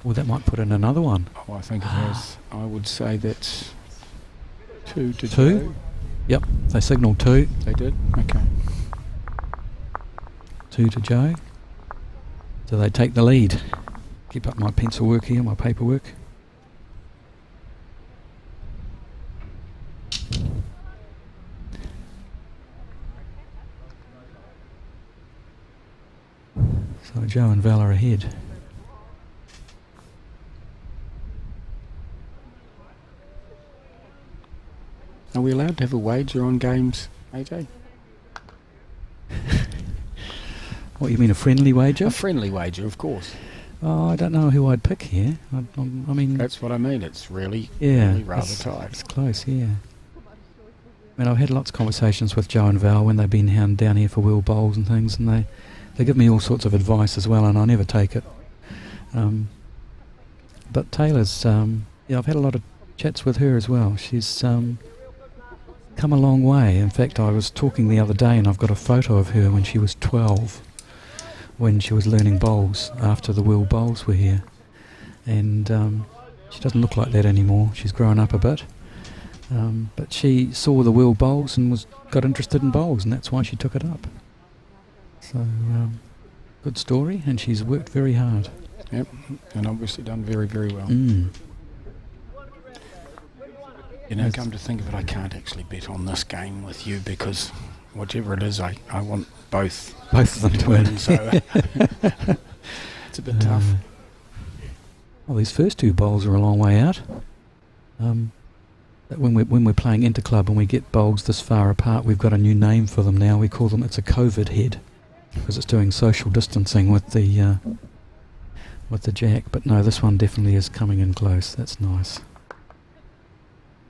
Well, that might put in another one. Oh, I think it has. I would say that's 2 to 2? Joe. Yep, they signalled 2. They did? Okay. 2 to Joe. So they take the lead. Keep up my pencil work here, my paperwork. So Joe and Val are ahead. Are we allowed to have a wager on games, AJ? What, you mean a friendly wager? A friendly wager, of course. Oh, I don't know who I'd pick here. I mean... That's what I mean. It's really rather tight. It's close, yeah. I mean, I've had lots of conversations with Joe and Val when they've been down here for wheel bowls and things, and they give me all sorts of advice as well, and I never take it. But Taylor's... I've had a lot of chats with her as well. She's come a long way. In fact, I was talking the other day, and I've got a photo of her when she was 12, when she was learning bowls after the wheel bowls were here. And she doesn't look like that anymore. She's grown up a bit. But she saw the wheel bowls and got interested in bowls, and that's why she took it up. So, good story, and she's worked very hard. Yep, and obviously done very, very well. You know, come to think of it, I can't actually bet on this game with you because whatever it is, I want both of them to win. So it's a bit tough. Well, these first 2 bowls are a long way out. When we're playing interclub and we get bowls this far apart, we've got a new name for them now. We call them, it's a COVID head, because it's doing social distancing with the jack. But no, this one definitely is coming in close. That's nice.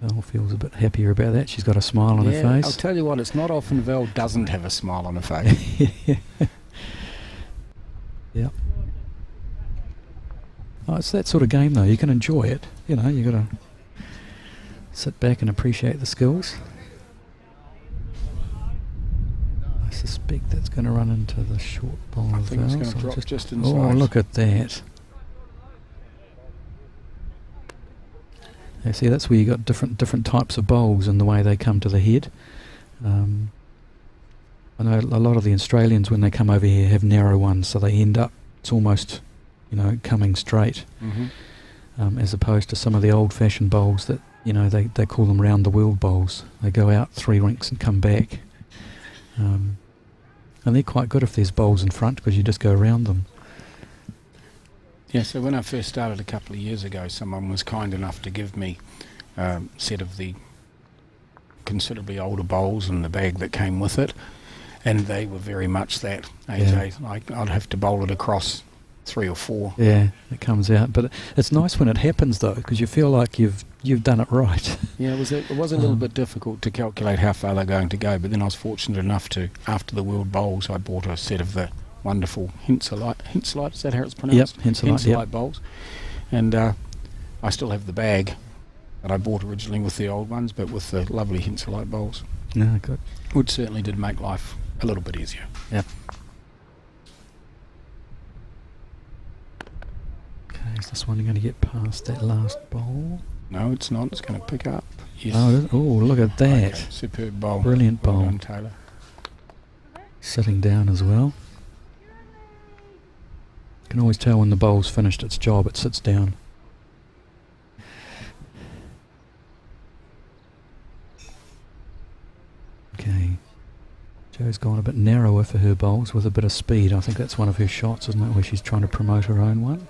Val feels a bit happier about that. She's got a smile on her face. I'll tell you what, it's not often Val doesn't have a smile on her face. Yeah. Oh, it's that sort of game though. You can enjoy it. You know, you got to sit back and appreciate the skills. I suspect that's going to run into the short ball. I think it's going to drop just inside. Oh, look at that. Yeah, see, that's where you got different types of bowls and the way they come to the head. I know a lot of the Australians, when they come over here, have narrow ones, so they end up, it's almost, coming straight, as opposed to some of the old-fashioned bowls that, they call them round-the-world bowls. They go out 3 rinks and come back. And they're quite good if there's bowls in front, because you just go around them. Yeah, so when I first started a couple of years ago, someone was kind enough to give me a set of the considerably older bowls and the bag that came with it, and they were very much that, AJ. Yeah. I'd have to bowl it across 3 or 4. Yeah, it comes out. But it's nice when it happens, though, because you feel like you've you've done it right. Yeah, it was a little bit difficult to calculate how far they're going to go, but then I was fortunate enough to, after the World Bowls, I bought a set of the wonderful Hinselite, is that how it's pronounced? Yep, Hinselite bowls. And I still have the bag that I bought originally with the old ones, but with the lovely Hinselite bowls. No, good. Which certainly did make life a little bit easier. Yep. Okay, is this one going to get past that last bowl? No, it's not. It's going to pick up. Yes. Oh, look at that. Okay, superb bowl. Brilliant bowl. Well done, Tayla. Sitting down as well. You can always tell when the bowl's finished its job, it sits down. Okay. Jo's gone a bit narrower for her bowls with a bit of speed. I think that's one of her shots, isn't it, where she's trying to promote her own one?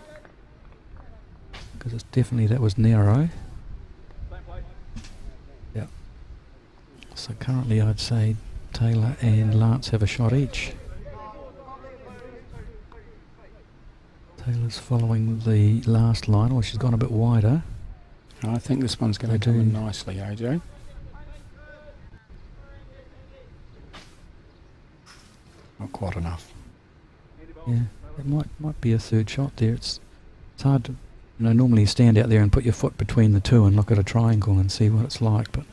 Because it's definitely, that was narrow. Yeah. So currently I'd say Tayla and Lance have a shot each. Tayla's following the last line, or she's gone a bit wider. I think this one's going to come in nicely, AJ. Not quite enough. Yeah, it might be a third shot there. It's hard to, normally you stand out there and put your foot between the two and look at a triangle and see what it's like, but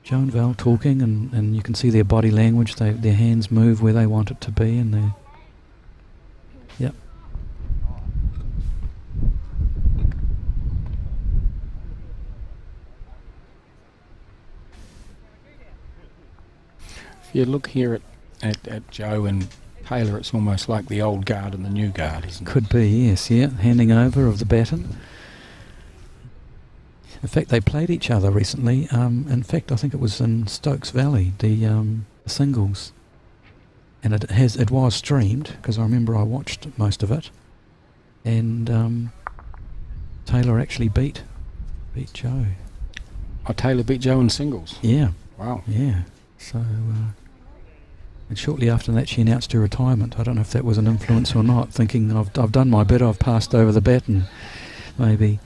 Jo and Val talking, and you can see their body language. Their hands move where they want it to be, and they, yep. If you look here at Jo and Tayla, it's almost like the old guard and the new guard, isn't it? Could be, yes, yeah. Handing over of the baton. In fact, they played each other recently. In fact, I think it was in Stokes Valley, the singles, and it was streamed because I remember I watched most of it, and Tayla actually beat Jo. Oh, Tayla beat Jo in singles. Yeah. Wow. Yeah. So, and shortly after that, she announced her retirement. I don't know if that was an influence or not. Thinking I've done my bit, I've passed over the baton, maybe.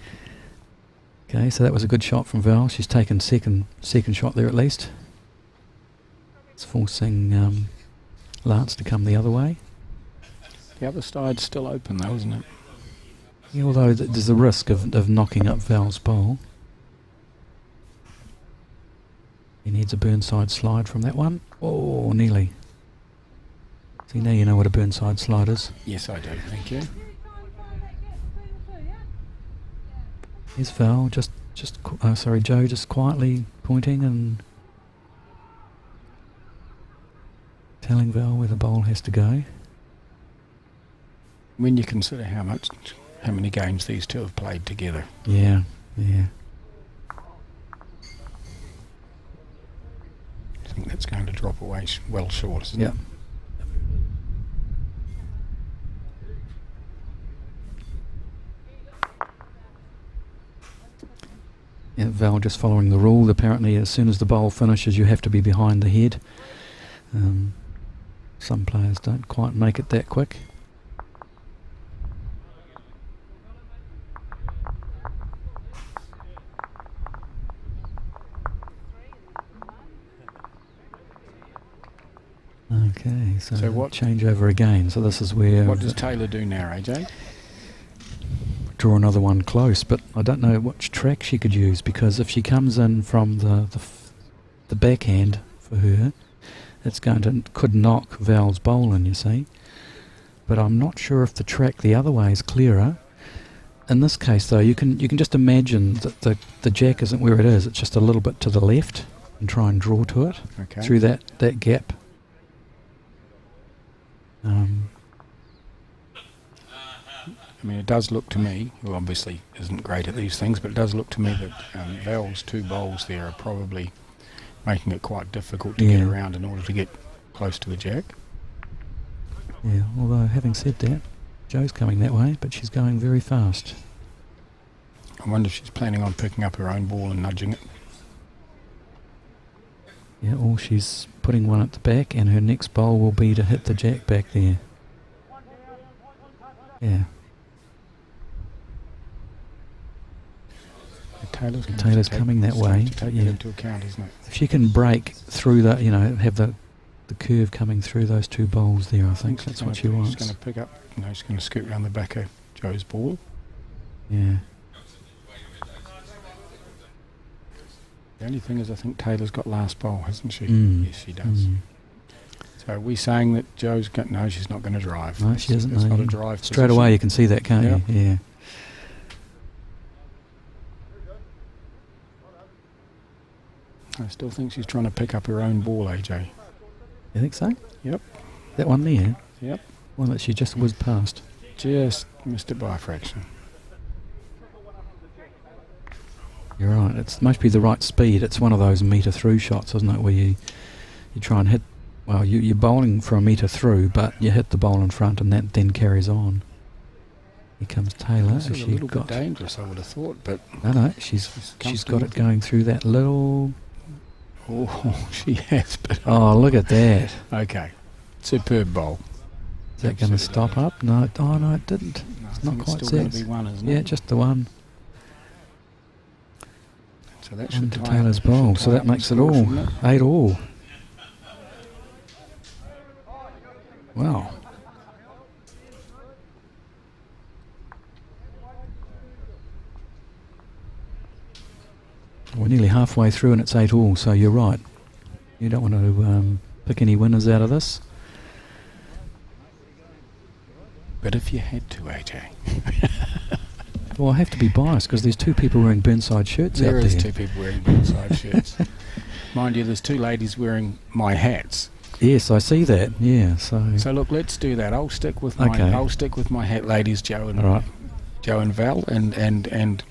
Okay, so that was a good shot from Val. She's taken second shot there at least. It's forcing Lance to come the other way. The other side's still open though, isn't it? Yeah, although there's a risk of knocking up Val's bowl. He needs a Burnside slide from that one. Oh, nearly. See, now you know what a Burnside slide is. Yes, I do. Thank you. Here's Val, Jo just quietly pointing and telling Val where the bowl has to go. When you consider how many games these two have played together. Yeah, yeah. I think that's going to drop away well short, isn't it? Yeah, Val just following the rule. Apparently, as soon as the bowl finishes, you have to be behind the head. Some players don't quite make it that quick. Okay, so what change over again. So this is where... What does Tayla do now, AJ? Draw another one close, but I don't know which track she could use, because if she comes in from the backhand for her, could knock Val's bowl in, you see. But I'm not sure if the track the other way is clearer. In this case, though, you can just imagine that the jack isn't where it is. It's just a little bit to the left, and try and draw to it through that gap. I mean, it does look to me, who obviously isn't great at these things, but it does look to me that Val's two bowls there are probably making it quite difficult to get around in order to get close to the jack. Yeah, although having said that, Jo's coming that way, but she's going very fast. I wonder if she's planning on picking up her own ball and nudging it. Yeah, or she's putting one at the back, and her next bowl will be to hit the jack back there. Yeah. Taylor's coming that way. To take it into account, isn't it? If she can break through that, have the curve coming through those two bowls there, I think that's what she wants. She's going to pick up, she's going to scoot around the back of Joe's ball. Yeah. The only thing is, I think Taylor's got last bowl, hasn't she? Yes, she does. So are we saying that Joe's got... No, she's not going to drive. No, she isn't. It's not a drive straight position. away you can see that, can't you? Yeah. I still think she's trying to pick up her own ball, AJ. You think so? Yep. That one there? Yep. One that she just whizzed past. Just missed it by a fraction. You're right. It must be the right speed. It's one of those metre through shots, isn't it, where you try and hit... Well, you're bowling for a metre through, but you hit the bowl in front and that then carries on. Here comes Tayla. This is a little bit dangerous, I would have thought, but... No, she's got it going through that little... Oh, she has, but... Oh, look at that. Okay. Superb bowl. Is that going to stop up? No. Oh, no, it didn't. No, it's not quite still set. going to be one, isn't it? Yeah, just the one. So that should tie Taylor's bowl. So that makes it all 8 all. Wow. We're nearly halfway through and it's 8 all, so you're right. You don't want to pick any winners out of this. But if you had to, AJ. Well, I have to be biased because there's 2 people wearing Burnside shirts out there. There is 2 people wearing Burnside shirts. Mind you, there's 2 ladies wearing my hats. Yes, I see that. Yeah, so look, let's do that. I'll stick with my hat ladies, Joe and Val, and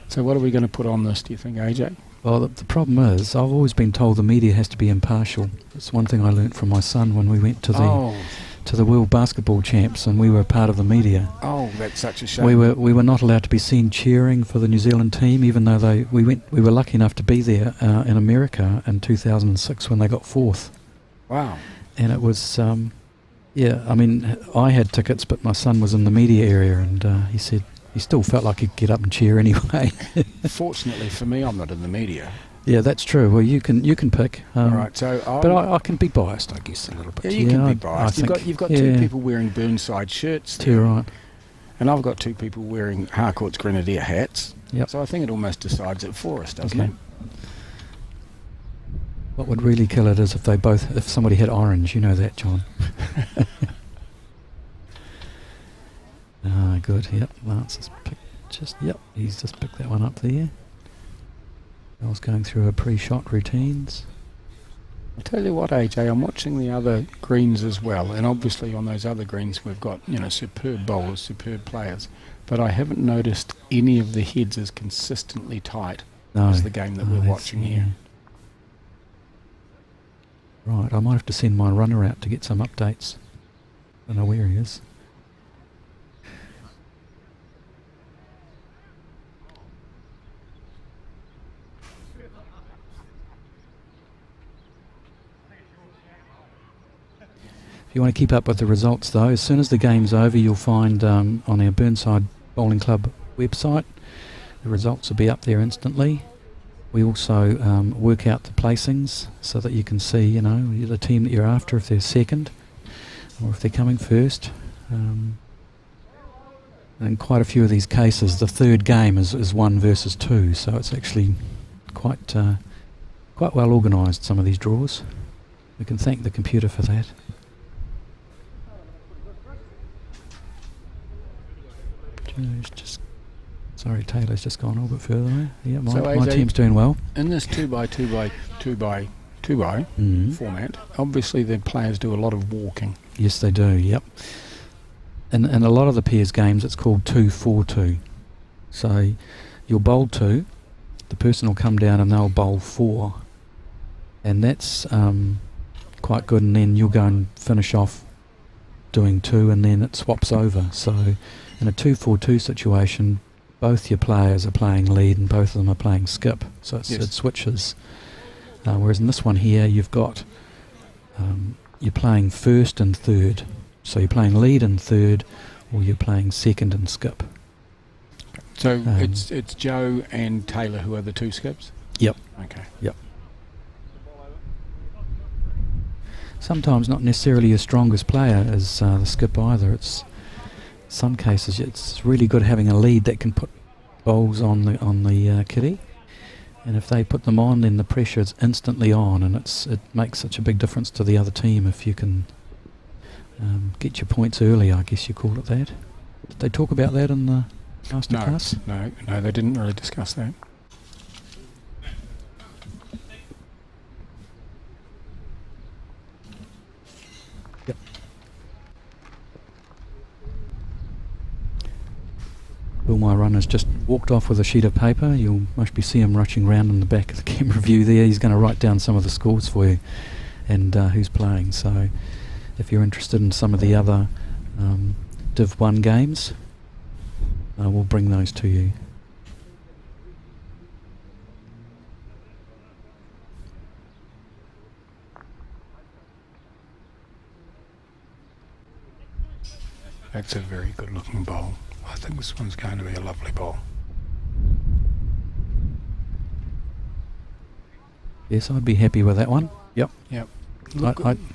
so what are we going to put on this, do you think, AJ? Well, the problem is I've always been told the media has to be impartial. It's one thing I learnt from my son when we went to the World Basketball Champs and we were part of the media. Oh, that's such a shame. We were not allowed to be seen cheering for the New Zealand team, even though we were lucky enough to be there in America in 2006 when they got 4th. Wow. And it was, I mean, I had tickets, but my son was in the media area, and he said he still felt like he'd get up and cheer anyway. Fortunately for me, I'm not in the media. Yeah, that's true. Well, you can pick. All right, so but I can be biased, I guess, a little bit. Yeah, you can be biased. You've got 2 people wearing Burnside shirts. Too right. And I've got 2 people wearing Harcourt's Grenadier hats. Yep. So I think it almost decides it for us, doesn't it? What would really kill it is if somebody had orange. You know that, John. Good. Yep. Lance has he's just picked that one up there. I was going through her pre-shot routines. I'll tell you what, AJ, I'm watching the other greens as well, and obviously on those other greens we've got, superb bowlers, superb players, but I haven't noticed any of the heads as consistently tight as the game that we're watching here. Right, I might have to send my runner out to get some updates. I don't know where he is. If you want to keep up with the results though, as soon as the game's over you'll find on our Burnside Bowling Club website the results will be up there instantly. We also work out the placings so that you can see, the team that you're after, if they're second or if they're coming first. And in quite a few of these cases, the third game is 1 versus 2, so it's actually quite well organised, some of these draws. We can thank the computer for that. Taylor's just gone a little bit further there. Yeah, my team's doing well. In this 2x2x2x2 format, obviously the players do a lot of walking. Yes, they do, yep. In a lot of the pairs games, it's called 2-4-2. So you'll bowl 2, the person will come down and they'll bowl 4. And that's quite good, and then you'll go and finish off doing 2, and then it swaps over. So in a 2-4-2 situation, both your players are playing lead and both of them are playing skip, so it switches. Whereas in this one here, you've got you're playing first and third, so you're playing lead and third, or you're playing second and skip. So it's Joe and Tayla who are the two skips? Yep. Okay. Yep. Sometimes not necessarily your strongest player is the skip either. It's some cases it's really good having a lead that can put bowls on the kitty, and if they put them on, then the pressure is instantly on, and it makes such a big difference to the other team if you can get your points early. I guess you call it that. Did they talk about that in the masterclass? No, they didn't really discuss that. Yep. Well, my runner's just walked off with a sheet of paper. You'll must be see him rushing around in the back of the camera view there. He's going to write down some of the scores for you and who's playing. So if you're interested in some of the other Div 1 games, we'll bring those to you. That's a very good looking bowl. I think this one's going to be a lovely bowl. Yes, I'd be happy with that one. Yep. Yep.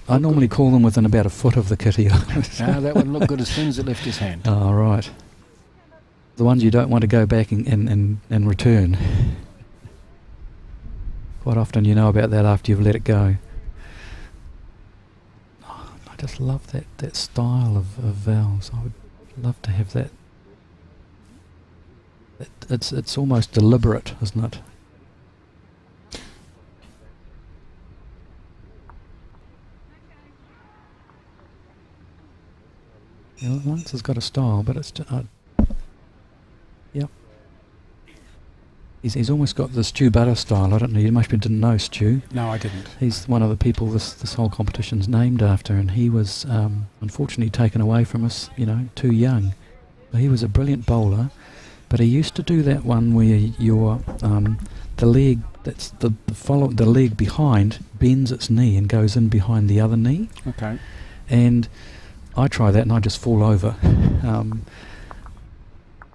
I normally call them within about a foot of the kitty. No, that one looked good as soon as it left his hand. Oh, right. The ones you don't want to go back and return. Quite often you know about that after you've let it go. Oh, I just love that style of valves. I would love to have that. It's almost deliberate, isn't it? Yeah, Lance has got a style, but it's yep. He's almost got the Stu Buttar style. I don't know. You must didn't know Stu. No, I didn't. He's one of the people this whole competition's named after, and he was unfortunately taken away from us, too young. He was a brilliant bowler, but he used to do that one where your the leg that's the leg behind bends its knee and goes in behind the other knee. Okay. And I try that and I just fall over, and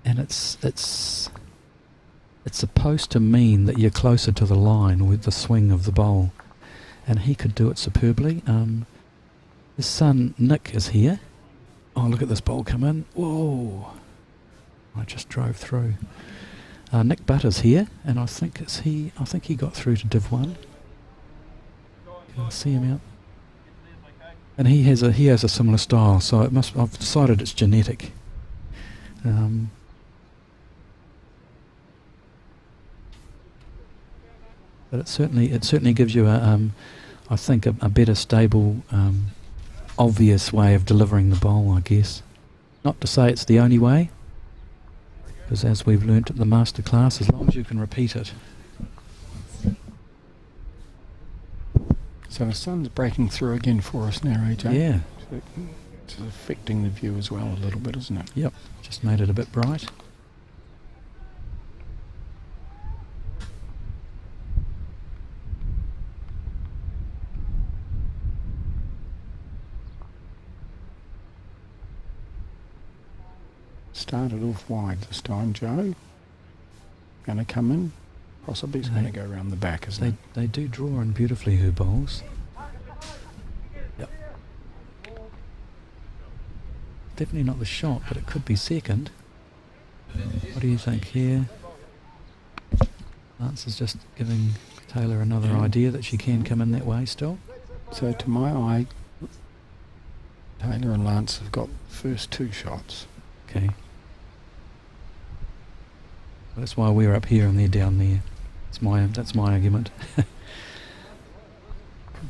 it's supposed to mean that you're closer to the line with the swing of the bowl, and he could do it superbly. His son Nick is here. Oh, look at this bowl come in! Whoa! I just drove through. Nick Buttar's here, and I think he got through to Div 1. Can I see him out? And he has a similar style, so I've decided it's genetic. But it certainly gives you I think a better stable, obvious way of delivering the bowl, I guess. Not to say it's the only way, because as we've learnt at the masterclass, as long as you can repeat it. So the sun's breaking through again for us now, AJ. Yeah. So it's affecting the view as well a little bit, isn't it? Yep. Just made it a bit bright. Started off wide this time, Joe. Going to come in. Possibly he's going to go around the back, isn't it? They do draw in beautifully, who bowls. Yep. Definitely not the shot, but it could be second. What do you think here? Lance is just giving Tayla another idea that she can come in that way still. So to my eye, Tayla and Lance have got the first two shots. Okay. That's why we're up here and they're down there. That's my argument.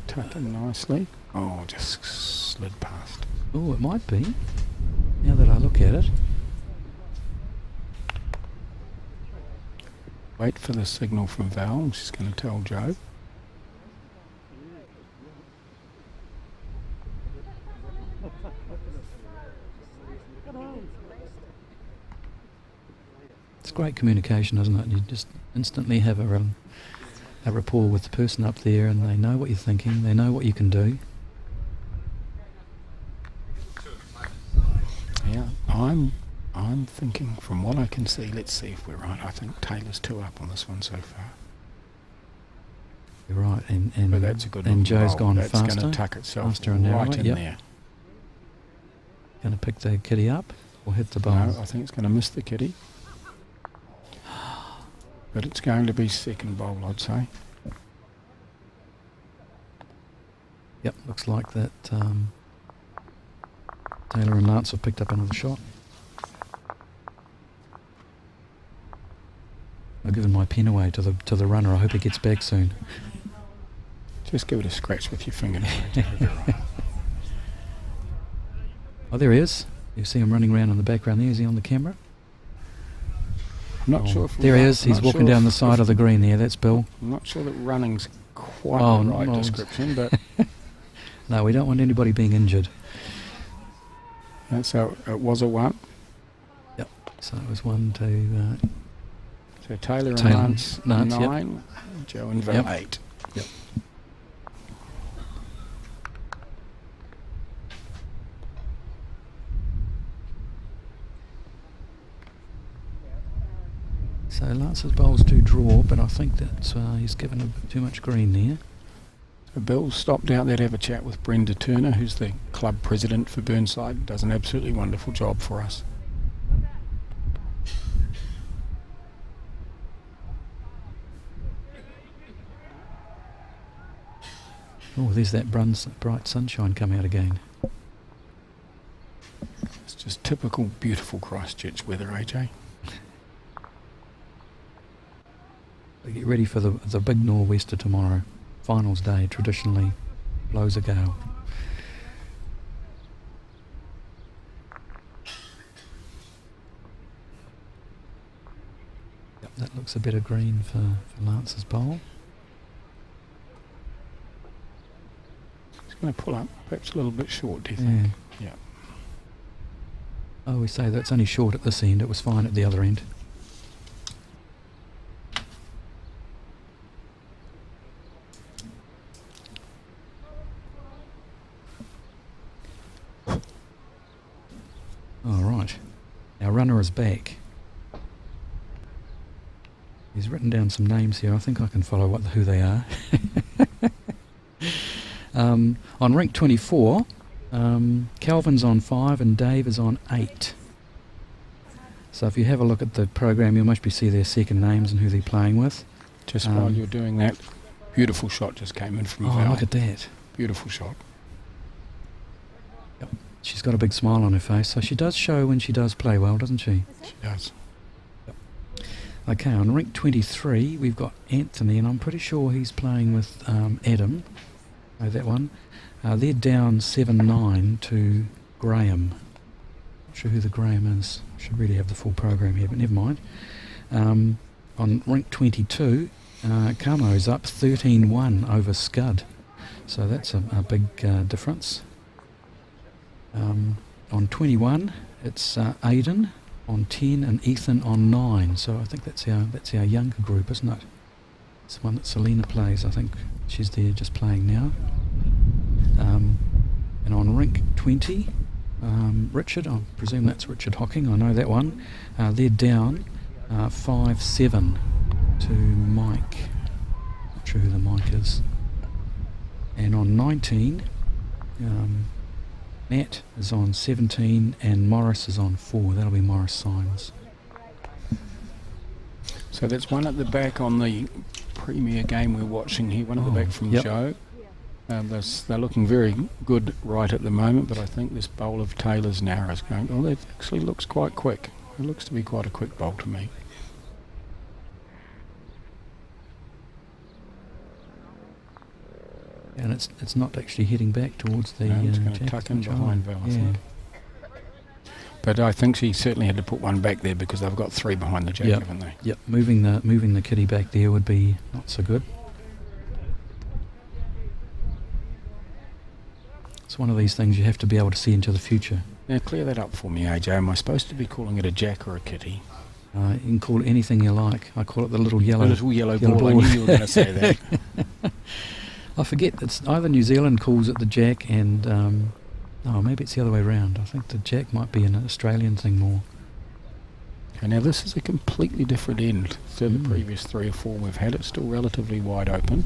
Tuck in nicely. Oh, just slid past. Oh, it might be. Now that I look at it. Wait for the signal from Val. She's going to tell Joe. It's great communication, isn't it? You just instantly have a rapport with the person up there, and they know what you're thinking, they know what you can do. Yeah, I I'm thinking, from what I can see, let's see if we're right. I think Taylor's 2 up on this one so far. You're right, and But that's a good and Joe's roll. gone That's faster. going to tuck itself faster and right narrower, in yep. there. Going to pick the kitty up or hit the bowl? No, I think it's going to miss the kitty. But it's going to be second bowl, I'd say. Yep, looks like that Taylor and Lance have picked up another shot. I've given my pen away to the runner. I hope he gets back soon. Just give it a scratch with your finger. Oh, there he is. You see him running around in the background there. Is he on the camera? I'm not sure if there he is. He's walking down the side of the green there. That's Bill. I'm not sure that running's quite the right description, but no, we don't want anybody being injured. That's how it was a 1. Yep. So it was 1, 2. So Taylor and Lance 9, yep. Joe and Val 8. Yep. So Lance's bowls do draw, but I think that he's given a bit too much green there. So Bill stopped out there to have a chat with Brenda Turner, who's the club president for Burnside. Does an absolutely wonderful job for us. Oh, there's that bright sunshine come out again. It's just typical beautiful Christchurch weather, AJ. Get ready for the big nor'wester tomorrow. Finals day traditionally blows a gale. Yep, that looks a bit of green for Lance's bowl. It's going to pull up, perhaps a little bit short, do you think? Yeah. Oh, we say that's only short at this end. It was fine at the other end. All right, our runner is back. He's written down some names here. I think I can follow who they are. On rink 24, Calvin's on 5 and Dave is on 8. So if you have a look at the program, you'll mostly see their second names and who they're playing with. Just while you're doing that, beautiful shot just came in from Val. Oh, look at that. Beautiful shot. Yep. She's got a big smile on her face, so she does show when she does play well, doesn't she? She does. Yep. Okay, on rink 23, we've got Anthony, and I'm pretty sure he's playing with Adam. Oh, that one. They're down 7-9 to Graham. Not sure who the Graham is. Should really have the full program here, but never mind. On rink 22, Camo's up 13-1 over Scud. So that's a big difference. On 21, it's Aidan on 10 and Ethan on 9. So I think that's our younger group, isn't it? It's the one that Selena plays. I think she's there just playing now. And on rink 20, Richard, I presume that's Richard Hocking, I know that one. They're down 5-7 to Mike. Not sure who the Mike is. And on 19, Matt is on 17 and Morris is on 4. That'll be Morris Symes. So that's one at the back on the premier game we're watching here, one at the back from Joe. They're looking very good right at the moment, but I think this bowl of Taylor's now is going, oh, that actually looks quite quick. It looks to be quite a quick bowl to me. And it's not actually heading back towards the it's going to tuck in behind Val, I think. But I think she certainly had to put one back there because they've got 3 behind the jack, haven't they? Yep, moving the kitty back there would be not so good. It's one of these things you have to be able to see into the future. Now clear that up for me, AJ. Am I supposed to be calling it a jack or a kitty? You can call it anything you like. I call it the little yellow ball. I knew you were going to say that. I forget. It's either New Zealand calls it the jack and Oh, maybe it's the other way round. I think the jack might be an Australian thing more. Okay, now this is a completely different end to the previous 3 or 4 we've had. It's still relatively wide open.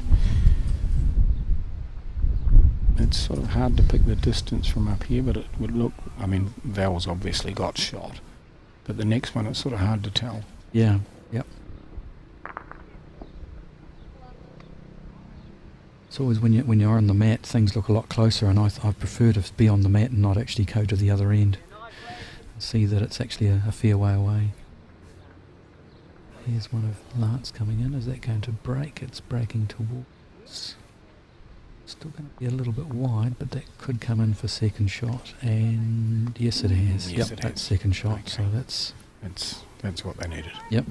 It's sort of hard to pick the distance from up here, but it would look, I mean, Val's obviously got shot, but the next one it's sort of hard to tell. Yeah, yep. It's always when you're on the mat, things look a lot closer, and I prefer to be on the mat and not actually go to the other end. See that it's actually a fair way away. Here's one of Lance coming in. Is that going to break? It's breaking towards. Still going to be a little bit wide, but that could come in for second shot. And yes, it has. Yes, yep, it that's has. second shot. Okay. So that's what they needed. Yep.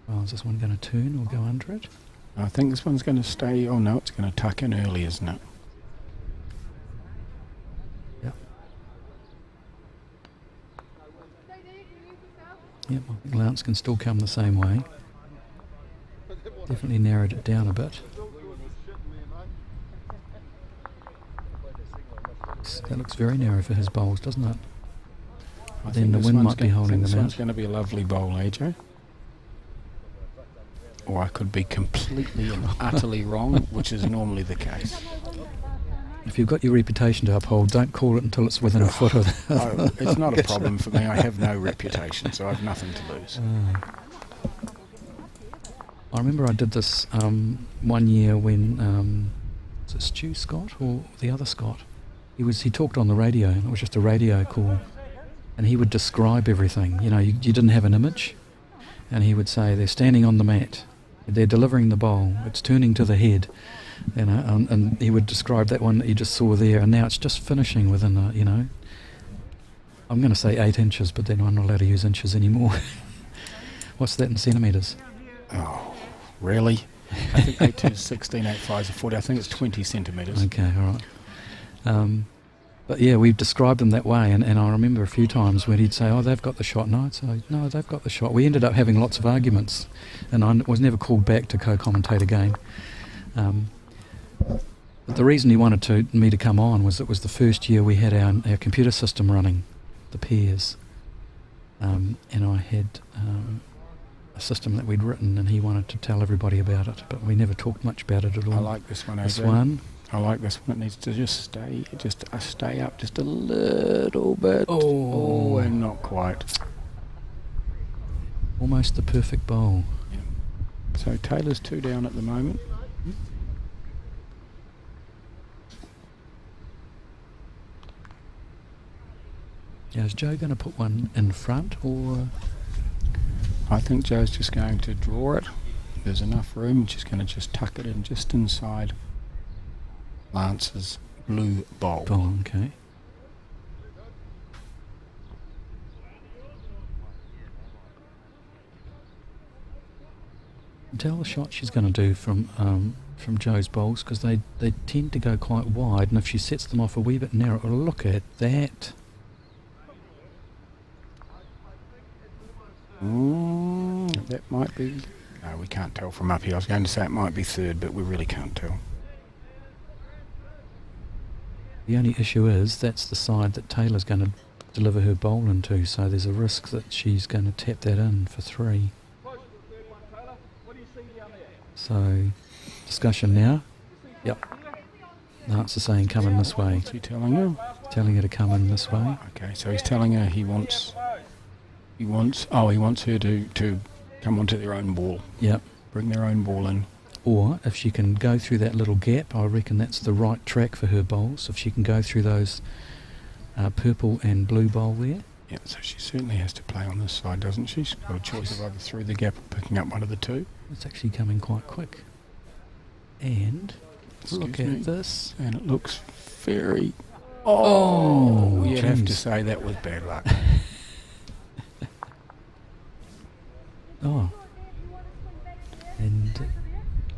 Well, is this one going to turn or go under it? I think this one's going to stay. Oh no, it's going to tuck in early, isn't it? Yep. Yep, I think Lance can still come the same way. Definitely narrowed it down a bit. That looks very narrow for his bowls, doesn't it? Then the wind might be holding them out. This one's going to be a lovely bowl, AJ. Or I could be completely and utterly wrong, which is normally the case. If you've got your reputation to uphold, don't call it until it's within a foot of the... It's not a problem for me. I have no reputation, so I have nothing to lose. I remember I did this one year when... was it Stu Scott or the other Scott? He talked on the radio, and it was just a radio call. And he would describe everything. You know, you didn't have an image. And he would say, they're standing on the mat. They're delivering the bowl. It's turning to the head. You know, and he would describe that one that you just saw there. And now it's just finishing within, I'm going to say 8 inches, but then I'm not allowed to use inches anymore. What's that in centimetres? Oh, really? I think 8 is 16, 8 5 is 40. I think it's 20 centimetres. Okay, all right. But yeah, we've described them that way, and I remember a few times when he'd say, oh, they've got the shot. No, I'd say, no, they've got the shot. We ended up having lots of arguments, and I was never called back to co-commentate again. But the reason he wanted me to come on was it was the first year we had our computer system running, the pairs. And I had a system that we'd written, and he wanted to tell everybody about it, but we never talked much about it at all. I like this one, This AJ. one. I like this one. It needs to just stay up just a little bit. Oh, and not quite. Almost the perfect bowl. Yeah. So Taylor's 2 down at the moment. Yeah, is Joe going to put one in front, or...? I think Joe's just going to draw it. There's enough room. She's going to just tuck it in just inside Lance's blue bowl. Oh, okay. Tell the shot she's going to do from Joe's bowls, because they tend to go quite wide, and if she sets them off a wee bit narrow, look at that. That might be... No, we can't tell from up here. I was going to say it might be third, but we really can't tell. The only issue is that's the side that Taylor's going to deliver her bowl into, so there's a risk that she's going to tap that in for 3. So, discussion now. Yep. The answer saying come in this way. What's he telling her? Telling her to come in this way. Okay, so he's telling her he wants her to come onto their own ball. Yep. Bring their own ball in. Or if she can go through that little gap, I reckon that's the right track for her bowls. If she can go through those purple and blue bowl there. Yeah, so she certainly has to play on this side, doesn't she? She's got a choice of either through the gap or picking up one of the two. It's actually coming quite quick. And look at this. And it looks very... Oh, you'd have to geez. say that was bad luck. Oh. And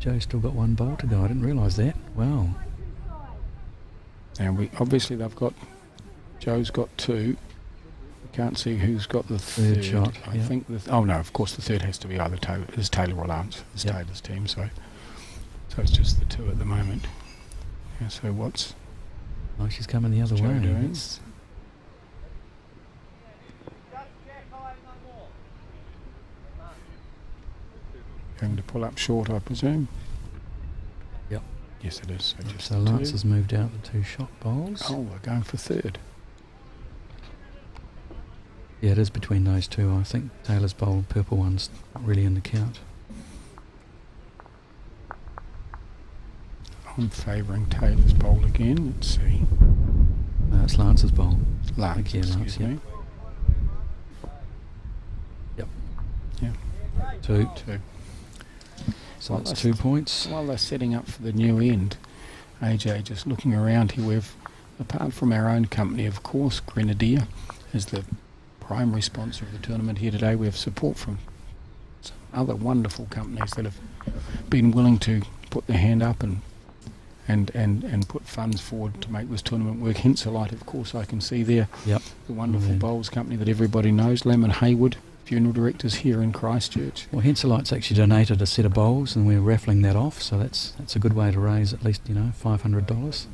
Joe's still got one bowl to go. I didn't realise that. Wow. And they've got, Joe's got 2. We can't see who's got the third shot. I think of course the third has to be either Tayla or Lance. It's Taylor's team, so it's just the 2 at the moment. Yeah, so what's... Oh, she's coming the other Joe way. doing? Going to pull up short, I presume. Yep. Yes, it is. So Lance has moved out the 2 shot bowls. Oh, we're going for third. Yeah, it is between those 2. I think Taylor's bowl, purple one's not really in the count. I'm favouring Taylor's bowl again. Let's see. No, it's Lance's bowl. Lance, excuse me. Yep. Yeah. 2. 2. So that's 2 points. While they're setting up for the new end, AJ, just looking around here, we've, apart from our own company, of course, Grenadier is the primary sponsor of the tournament here today. We have support from some other wonderful companies that have been willing to put their hand up and put funds forward to make this tournament work. Henselite, of course, I can see there. Yep. The wonderful bowls company that everybody knows. Lam & Haywood, funeral directors here in Christchurch. Well, Henselite's actually donated a set of bowls, and we're raffling that off. So that's a good way to raise at least $500.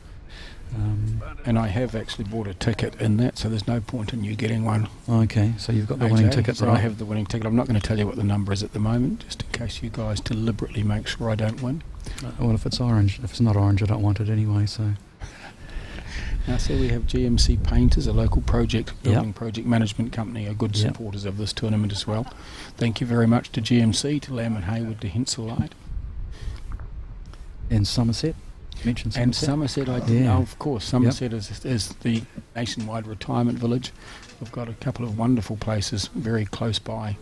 And I have actually bought a ticket in that, so there's no point in you getting one. Okay, so you've got the winning ticket, so right? I have the winning ticket. I'm not going to tell you what the number is at the moment, just in case you guys deliberately make sure I don't win. Well, if it's orange, if it's not orange, I don't want it anyway. So. Now, see, we have GMC Painters, a local building project management company, are good supporters of this tournament as well. Thank you very much to GMC, to Lam & Haywood, to Henselite. And Somerset. Mentioned Somerset. And Somerset, I did know, of course. Somerset is the nationwide retirement village. We've got a couple of wonderful places very close by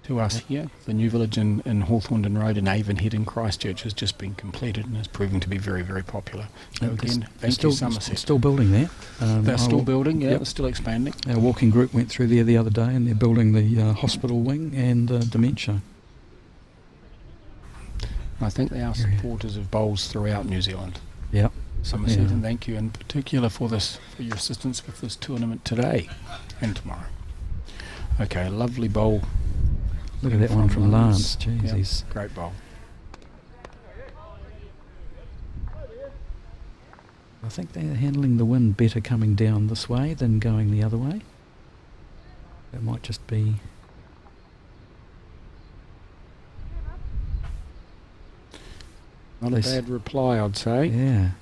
to us here. The new village in Hawthornden Road in Avonhead in Christchurch has just been completed and is proving to be very, very popular. So again, thank you, Somerset. Still building there. They're still building, they're still expanding. Our walking group went through there the other day, and they're building the hospital wing and dementia. I think they are supporters of bowls throughout New Zealand. Yep. Somerset, and thank you in particular for your assistance with this tournament today and tomorrow. Okay, a lovely bowl. Look at that one from Lance. Jeez, great bowl. I think they're handling the wind better coming down this way than going the other way. That might just be... Not a bad reply, I'd say. Yeah.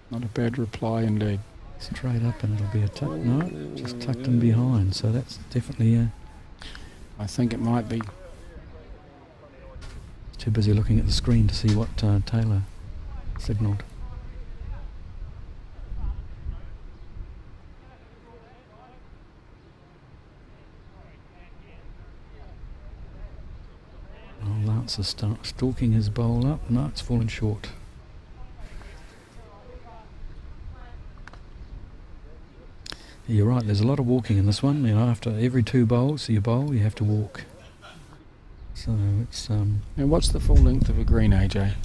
Not a bad reply indeed. Straight up and it'll be a tuck. No, just tucked in behind. So that's definitely a... I think it might be. Too busy looking at the screen to see what Tayla signalled. Oh, Lance is stalking his bowl up. No, it's fallen short. You're right, there's a lot of walking in this one. After every 2 bowls you bowl, you have to walk. So it's... And what's the full length of a green, AJ?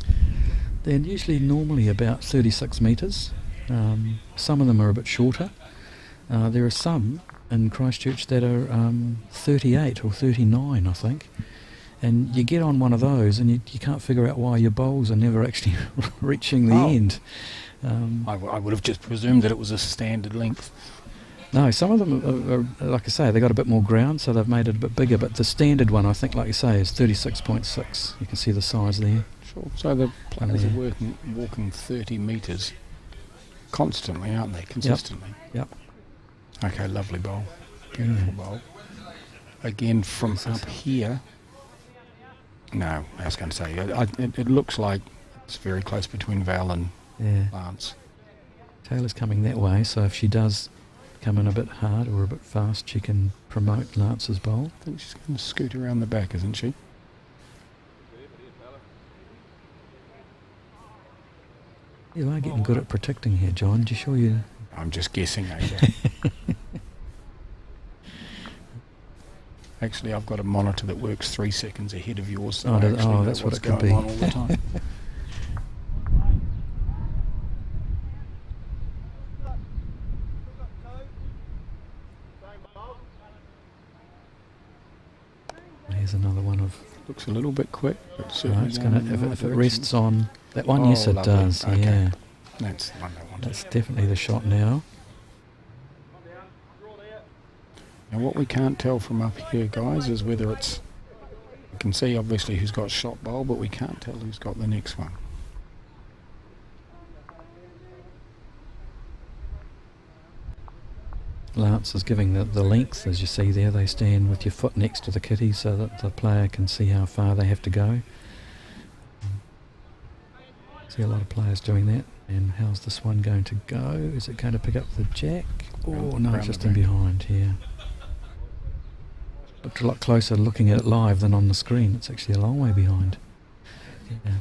They're usually normally about 36 metres. Some of them are a bit shorter. There are some in Christchurch that are 38 or 39, I think. And you get on one of those and you can't figure out why your bowls are never actually reaching the end. I would have just presumed that it was a standard length. No, some of them are, like I say, they got a bit more ground, so they've made it a bit bigger. But the standard one, I think, like you say, is 36.6. You can see the size there. Sure. So the players are walking 30 metres constantly, aren't they? Consistently. Yep. Okay, lovely bowl. Beautiful bowl. Again, from up here. No, I was going to say, it looks like it's very close between Val and Lance. Taylor's coming that way, so if she does come in a bit hard or a bit fast, she can promote Lance's bowl. I think she's going to scoot around the back, isn't she? You are getting good at predicting here, John. You sure you... I'm just guessing, AJ. Actually, I've got a monitor that works 3 seconds ahead of yours. So that's what it could be. On all the time. Looks a little bit quick, but No, certainly it's going gonna, in the right if it direction. rests on that one, yes Oh, it lovely. does. Okay. Yeah, That's the one I wanted. that's definitely the shot now. Now what we can't tell from up here, guys, is whether it's... You can see obviously who's got shot bowl, but we can't tell who's got the next one. Lance is giving the length, as you see there. They stand with your foot next to the kitty so that the player can see how far they have to go. See a lot of players doing that. And how's this one going to go? Is it going to pick up the jack? Oh no, it's just in behind here. Looked a lot closer looking at it live than on the screen. It's actually a long way behind. Yeah.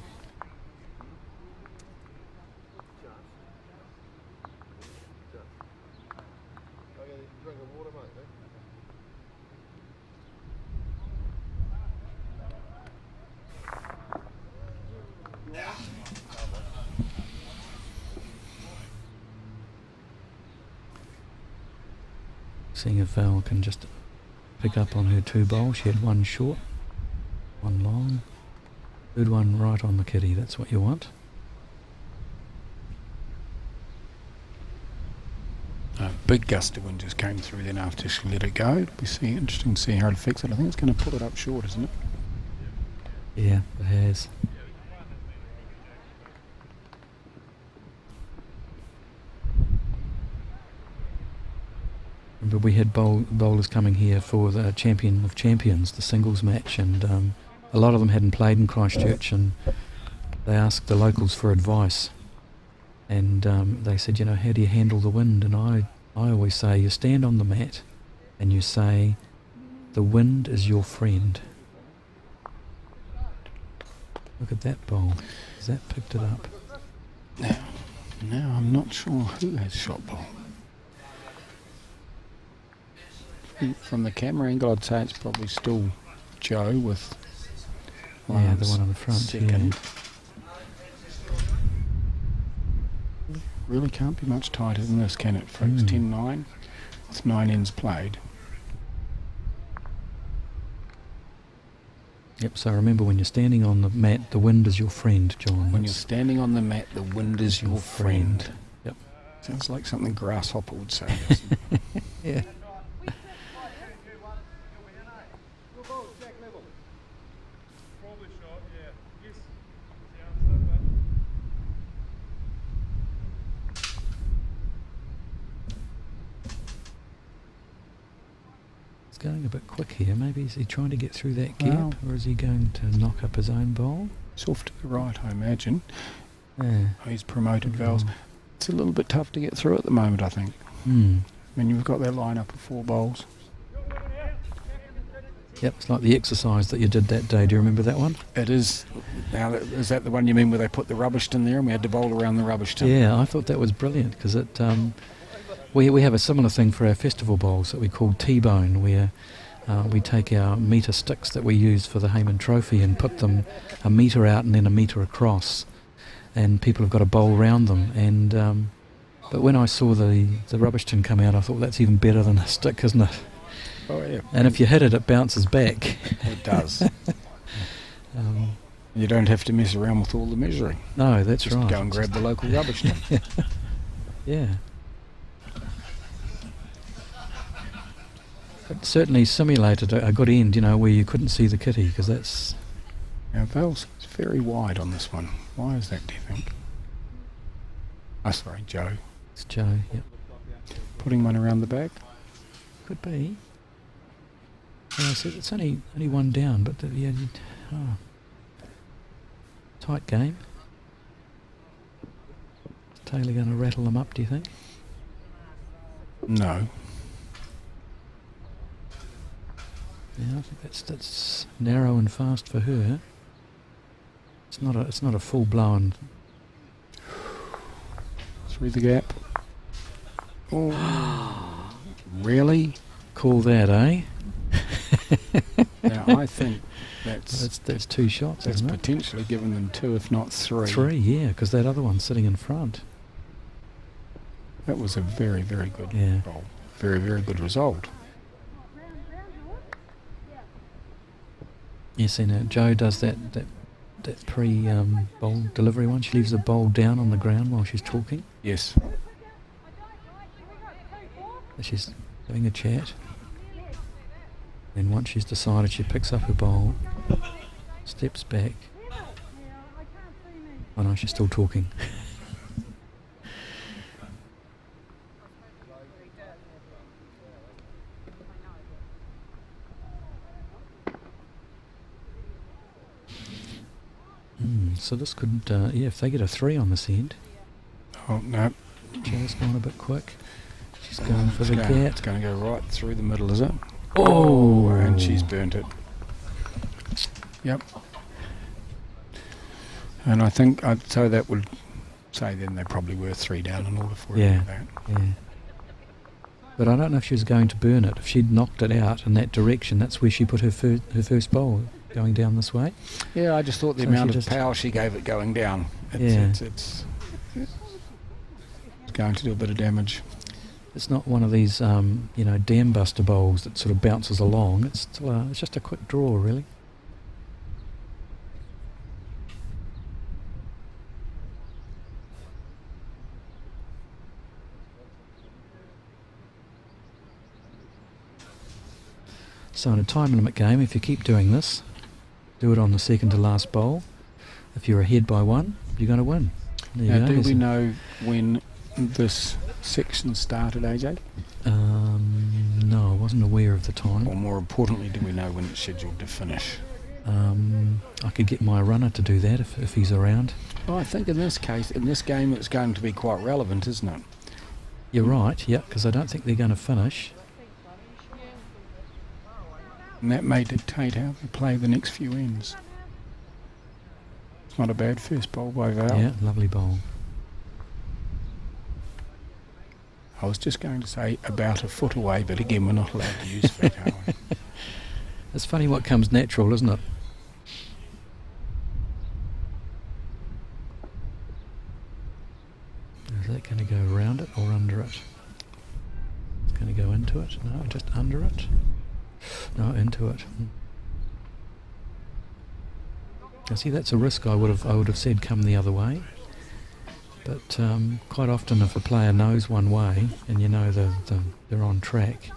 Seeing if Val can just pick up on her 2 bowls. She had 1 short, 1 long. Good one right on the kitty. That's what you want. A big gust of wind just came through then after she let it go. It'll be interesting to see how it affects it. I think it's going to pull it up short, isn't it? Yeah, it has. Remember we had bowlers coming here for the Champion of Champions, the singles match, and a lot of them hadn't played in Christchurch, and they asked the locals for advice. And they said, you know, how do you handle the wind? And I always say, you stand on the mat and you say, the wind is your friend. Look at that bowl. Has that picked it up? Now I'm not sure who has shot bowl. From the camera angle, I'd say it's probably still Joe with Lance, the one on the front. second. Yeah. Really can't be much tighter than this, can it, folks? 10-9 with 9 ends played. Yep, so remember when you're standing on the mat, the wind is your friend, John. When you're standing on the mat, the wind is your friend. Yep. Sounds like something Grasshopper would say. Yeah. It's going a bit quick here. Maybe is he trying to get through that gap, or is he going to knock up his own bowl? It's off to the right, I imagine. Yeah. He's promoted Vals. It's a little bit tough to get through at the moment, I think. I mean, you've got that lineup of 4 bowls. Yep, it's like the exercise that you did that day. Do you remember that one? It is. Now, is that the one you mean where they put the rubbish tin there and we had to bowl around the rubbish tin? Yeah, I thought that was brilliant because it. We have a similar thing for our festival bowls that we call T-bone, where we take our metre sticks that we use for the Hayman Trophy and put them a metre out and then a metre across, and people have got to bowl round them. And but when I saw the rubbish tin come out, I thought that's even better than a stick, isn't it? Oh yeah. And if you hit it, it bounces back. It does. You don't have to mess around with all the measuring. No, that's Just right. go and grab the local rubbish tin. Yeah. It certainly simulated a good end, you know, where you couldn't see the kitty, because that's... Now, Val's it's very wide on this one. Why is that, do you think? Oh, sorry, Joe. It's Joe, yep. Putting one around the back? Could be. Yeah, so it's only one down, but tight game. Is Taylor going to rattle them up, do you think? No. Yeah, I think that's narrow and fast for her. It's not a full blown. Through the gap. Oh, really? Call that, eh? Now I think that's 2 shots. that's isn't it? potentially given them 2, if not 3. 3, yeah, because that other one's sitting in front. That was a very, very good bowl. Very, very good result. Yes, and Joe does that pre-bowl delivery one. She leaves the bowl down on the ground while she's talking. Yes. She's having a chat. And once she's decided, she picks up her bowl, steps back. Oh no, she's still talking. So this could, yeah, if they get a 3 on this end. Oh, no. Joe's gone a bit quick. She's going for the gap. It's going to go right through the middle, is it? Oh! And she's burnt it. Yep. And I think, so that would say then they probably were 3 down in order for it. Yeah, yeah. But I don't know if she was going to burn it. If she'd knocked it out in that direction, that's where she put her first bowl, going down this way. Yeah, I just thought the amount of power she gave it going down. It's going to do a bit of damage. It's not one of these, dam buster bowls that sort of bounces along. It's just a quick draw, really. So in a time limit game, if you keep doing this, do it on the second to last bowl. If you're ahead by 1, you're going to win. Now, do we know when this section started, AJ? No, I wasn't aware of the time. Or more importantly, do we know when it's scheduled to finish? I could get my runner to do that if he's around. Well, I think in this case, in this game, it's going to be quite relevant, isn't it? You're right, yeah, because I don't think they're going to finish. And that may dictate how they play the next few ends. It's not a bad first bowl by Val. Yeah, lovely bowl. I was just going to say about a foot away, but again, we're not allowed to use feet, are we? It's funny what comes natural, isn't it? Is that going to go around it or under it? It's going to go into it. No, just under it. No, into it. I see that's a risk. I would have said come the other way. But quite often, if a player knows one way and you know they're on track.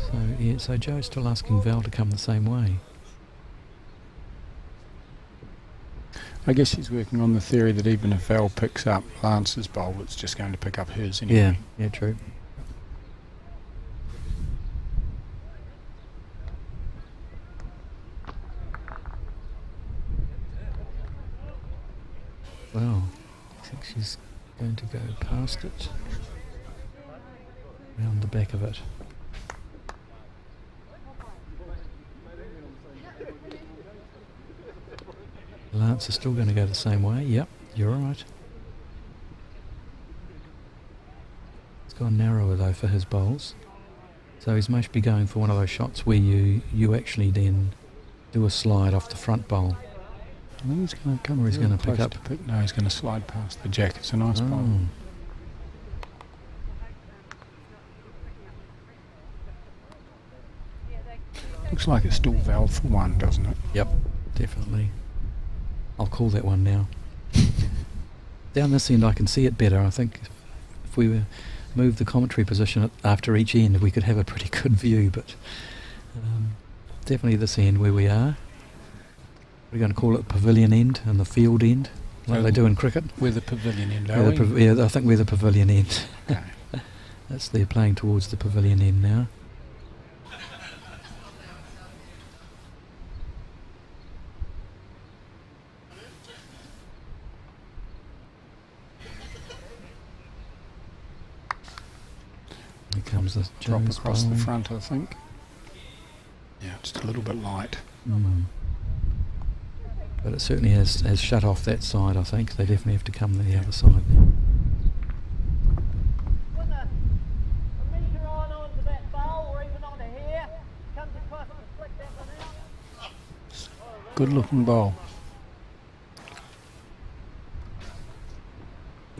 So yeah, so Joe's still asking Val to come the same way. I guess she's working on the theory that even if Val picks up Lance's bowl, it's just going to pick up hers anyway. Yeah, true. Well, I think she's going to go past it, round the back of it. Lance is still going to go the same way. Yep, you're right. It's gone narrower though for his bowls. So he's must be going for one of those shots where you actually then do a slide off the front bowl. I think he's going to come or he's going to pick up. No, he's going to slide past the jack. It's a nice bowl. Looks like it's still Val for 1, doesn't it? Yep, definitely. I'll call that one now. Down this end I can see it better. I think if we move the commentary position after each end we could have a pretty good view, but definitely this end where we are. We're going to call it pavilion end and the field end, like they do in cricket. We're the pavilion end, are we? Yeah, I think we're the pavilion end. Okay. They're playing towards the pavilion end now. Here comes the drop across the front, I think. Yeah, just a little bit light. But it certainly has shut off that side, I think. They definitely have to come to the other side now. Good looking bowl.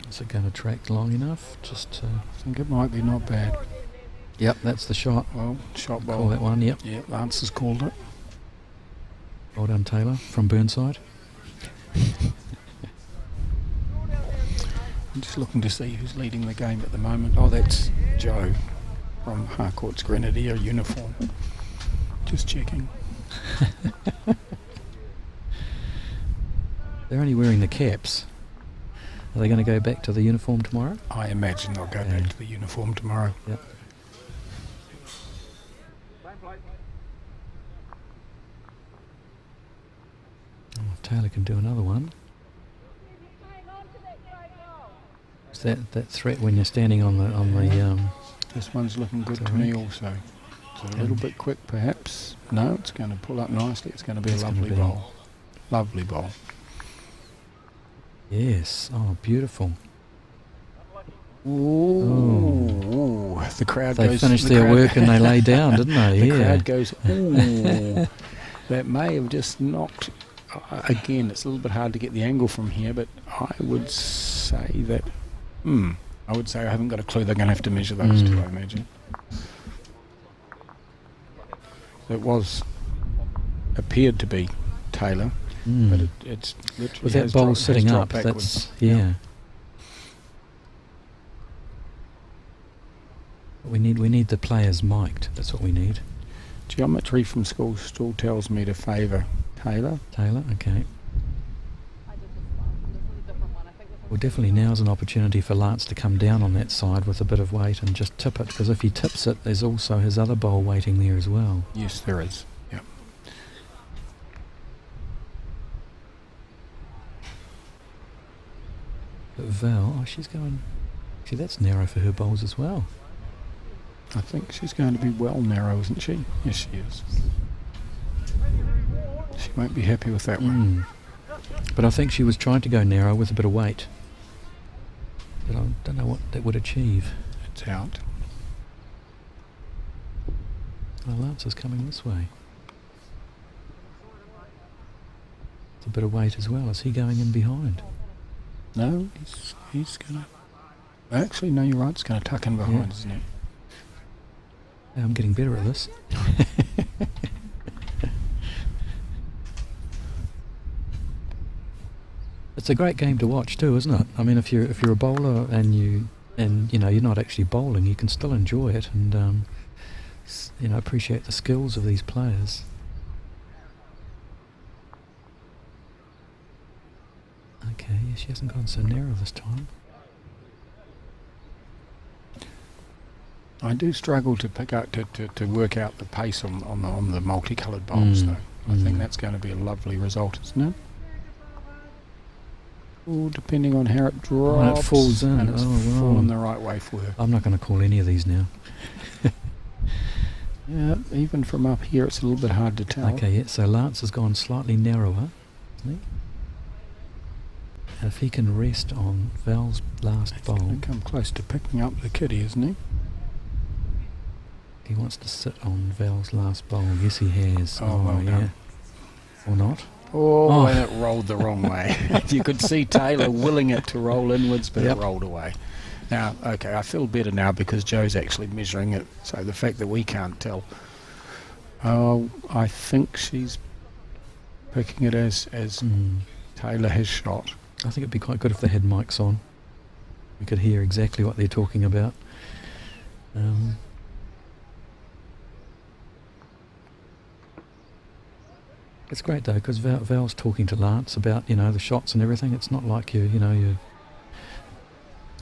Is it going to track long enough? I think it might be not bad. Yep, that's the shot. Well, shot Call ball. that one, yep. Yeah, Lance has called it. Well done, Tayla, from Burnside. I'm just looking to see who's leading the game at the moment. Oh, that's Joe from Harcourt's Grenadier uniform. Just checking. They're only wearing the caps. Are they going to go back to the uniform tomorrow? I imagine they'll go back to the uniform tomorrow. Yep. Oh, if Tayla can do another one. Is that threat when you're standing on the This one's looking good to me also. It's a little bit quick perhaps. No, it's going to pull up nicely. It's going to be a lovely bowl. Lovely bowl. Yes. Oh, beautiful. Ooh. The crowd goes... They finished their work and they lay down, didn't they? The crowd goes, ooh. That may have just knocked... again, it's a little bit hard to get the angle from here, but I would say that... I would say I haven't got a clue. They're going to have to measure those two, I imagine. It appeared to be Tayla, but it's literally... With that bowl sitting up, backwards. that's... Yeah. We need the players mic'd. That's what we need. Geometry from school still tells me to favour Tayla. Tayla, okay. Well, definitely now's an opportunity for Lance to come down on that side with a bit of weight and just tip it, because if he tips it, there's also his other bowl waiting there as well. Yes, there is. Yep. But Val, she's going... See, that's narrow for her bowls as well. I think she's going to be well narrow, isn't she? Yes, she is. She won't be happy with that one. But I think she was trying to go narrow with a bit of weight. But I don't know what that would achieve. It's out. Well, Lance is coming this way. It's a bit of weight as well. Is he going in behind? No, he's going to... Actually, no, you're right. It's going to tuck in behind, isn't it? I'm getting better at this. It's a great game to watch too, isn't it? I mean, if you're a bowler and you know you're not actually bowling, you can still enjoy it and appreciate the skills of these players. Okay, she hasn't gone so narrow this time. I do struggle to pick out to work out the pace on the multicoloured bowls though. I think that's going to be a lovely result, isn't it? Oh, depending on how it drops. When it falls in. And it's fallen the right way for her. I'm not going to call any of these now. Yeah, even from up here it's a little bit hard to tell. Okay, yeah, so Lance has gone slightly narrower, isn't he? And if he can rest on Val's last bowl... He's going to come close to picking up the kitty, isn't he? He wants to sit on Val's last bowl. Yes, he has. Oh, well done. Or not. Oh, and it rolled the wrong way. You could see Tayla willing it to roll inwards, but it rolled away. Now, okay, I feel better now because Joe's actually measuring it, so the fact that we can't tell. Oh, I think she's picking it as Tayla has shot. I think it'd be quite good if they had mics on. We could hear exactly what they're talking about. It's great though, because Val's talking to Lance about the shots and everything. It's not like you.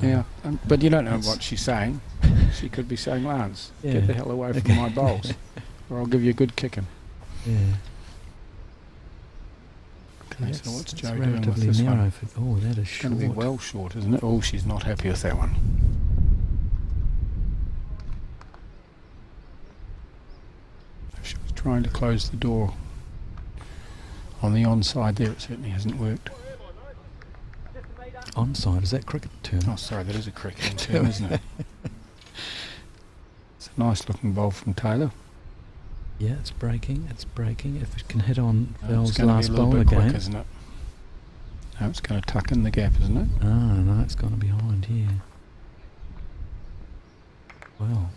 Yeah, but you don't know what she's saying. She could be saying, Lance, get the hell away from my bowls, or I'll give you a good kicking. Yeah. Okay, so what's Joe doing with relatively this narrow one? Oh, that is It's short. going to be well short, isn't it? Oh, she's not happy with that one. She was trying to close the door on the onside there. It certainly hasn't worked. Onside, is that cricket term? Oh, sorry, that is a cricket term, isn't it? It's a nice looking bowl from Tayla. Yeah, it's breaking. If it can hit on Val's it's going last to be a little bowl bit again. quick, isn't it? No, it's going to tuck in the gap, isn't it? No, it's gone behind here. Well,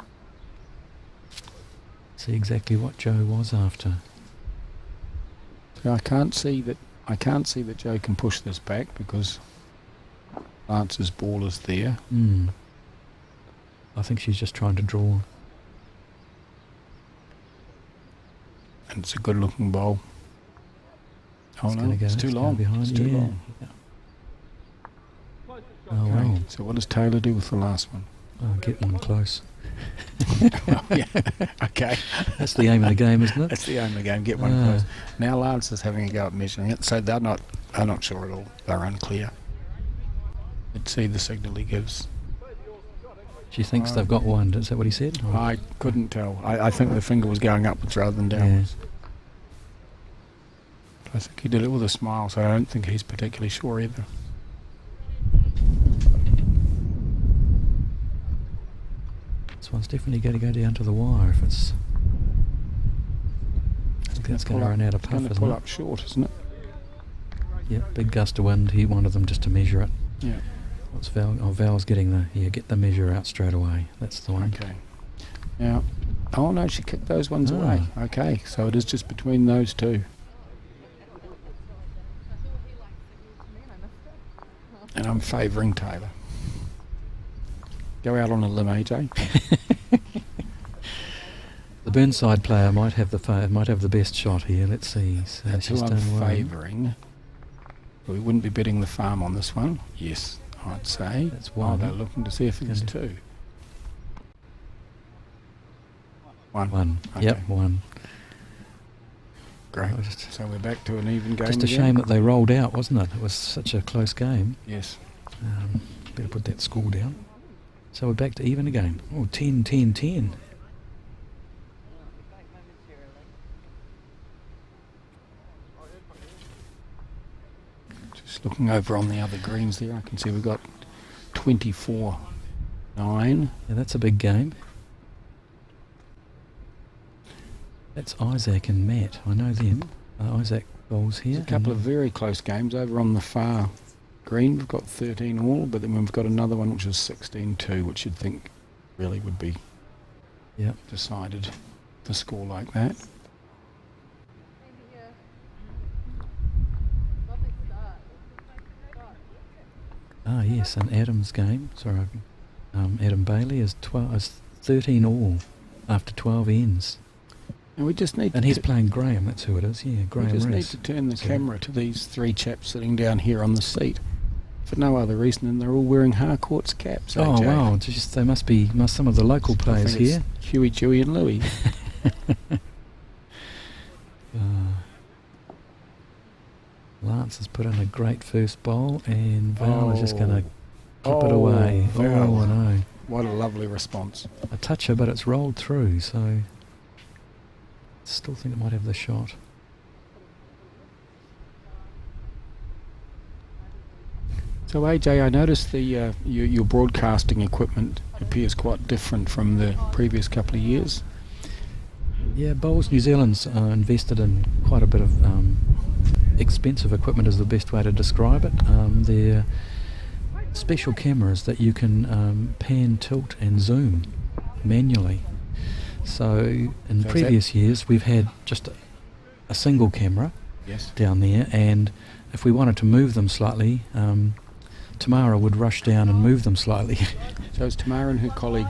See exactly what Joe was after. So I can't see that Joe can push this back because Lance's ball is there. I think she's just trying to draw. And it's a good looking bowl. Oh no, it's too long. Behind. It's too long. Yeah. Okay. Oh well. So what does Tayla do with the last one? Oh, get one close. Oh, yeah. Okay. That's the aim of the game, isn't it? That's the aim of the game. Get one close. Now Lance is having a go at measuring it, so they're not sure at all. They're unclear. Let's see the signal he gives. She thinks they've got one. Is that what he said? Or? I couldn't tell. I think the finger was going upwards rather than downwards. Yeah. I think he did it with a smile, so I don't think he's particularly sure either. This one's definitely going to go down to the wire if it's... I think that's going to run out of puff, isn't it? It's going to pull up short, isn't it? Yep, big gust of wind. He wanted them just to measure it. Yeah. What's Val? Oh, Val's getting the... Yeah, get the measure out straight away. That's the one. Okay. Now... Oh no, she kicked those ones away. Okay, so it is just between those two. And I'm favouring Tayla. Go out on a limb, AJ. The Burnside player might have the best shot here. Let's see. So That's she's who I'm done well. favouring. We wouldn't be betting the farm on this one. Yes, I'd say. That's one. They're looking to see if it's two. One. Okay. Yep, one. Great. So we're back to an even game. Just a shame that they rolled out, wasn't it? It was such a close game. Yes. Better put that score down. So we're back to even again. Oh, 10, 10, 10. Just looking over on the other greens there, I can see we've got 24-9. Yeah, that's a big game. That's Isaac and Matt. I know them. Isaac bowls here. There's a couple of very close games over on the far green. We've got 13 all, but then we've got another one which is 16-2, which you'd think really would be decided to score like that. Ah, yes, an Adam's game. Sorry, Adam Bailey is 13 all after 12 ends. And we just need and he's playing Graham, that's who it is, yeah, Graham. We just need to turn the camera to these three chaps sitting down here on the seat for no other reason than they're all wearing Harcourt's caps. Oh, AJ. wow, just, they must be some of the local players here. Huey, Dewey and Louie. Lance has put in a great first bowl and Val is just going to clip it away. Val. Oh, I know. What a lovely response. A toucher, but it's rolled through, so... Still think it might have the shot. So AJ, I noticed the your broadcasting equipment appears quite different from the previous couple of years. Yeah, Bowls New Zealand's invested in quite a bit of expensive equipment is the best way to describe it. They're special cameras that you can pan, tilt and zoom manually. So in previous years we've had just a single camera down there, and if we wanted to move them slightly, Tamara would rush down and move them slightly. So is Tamara and her colleague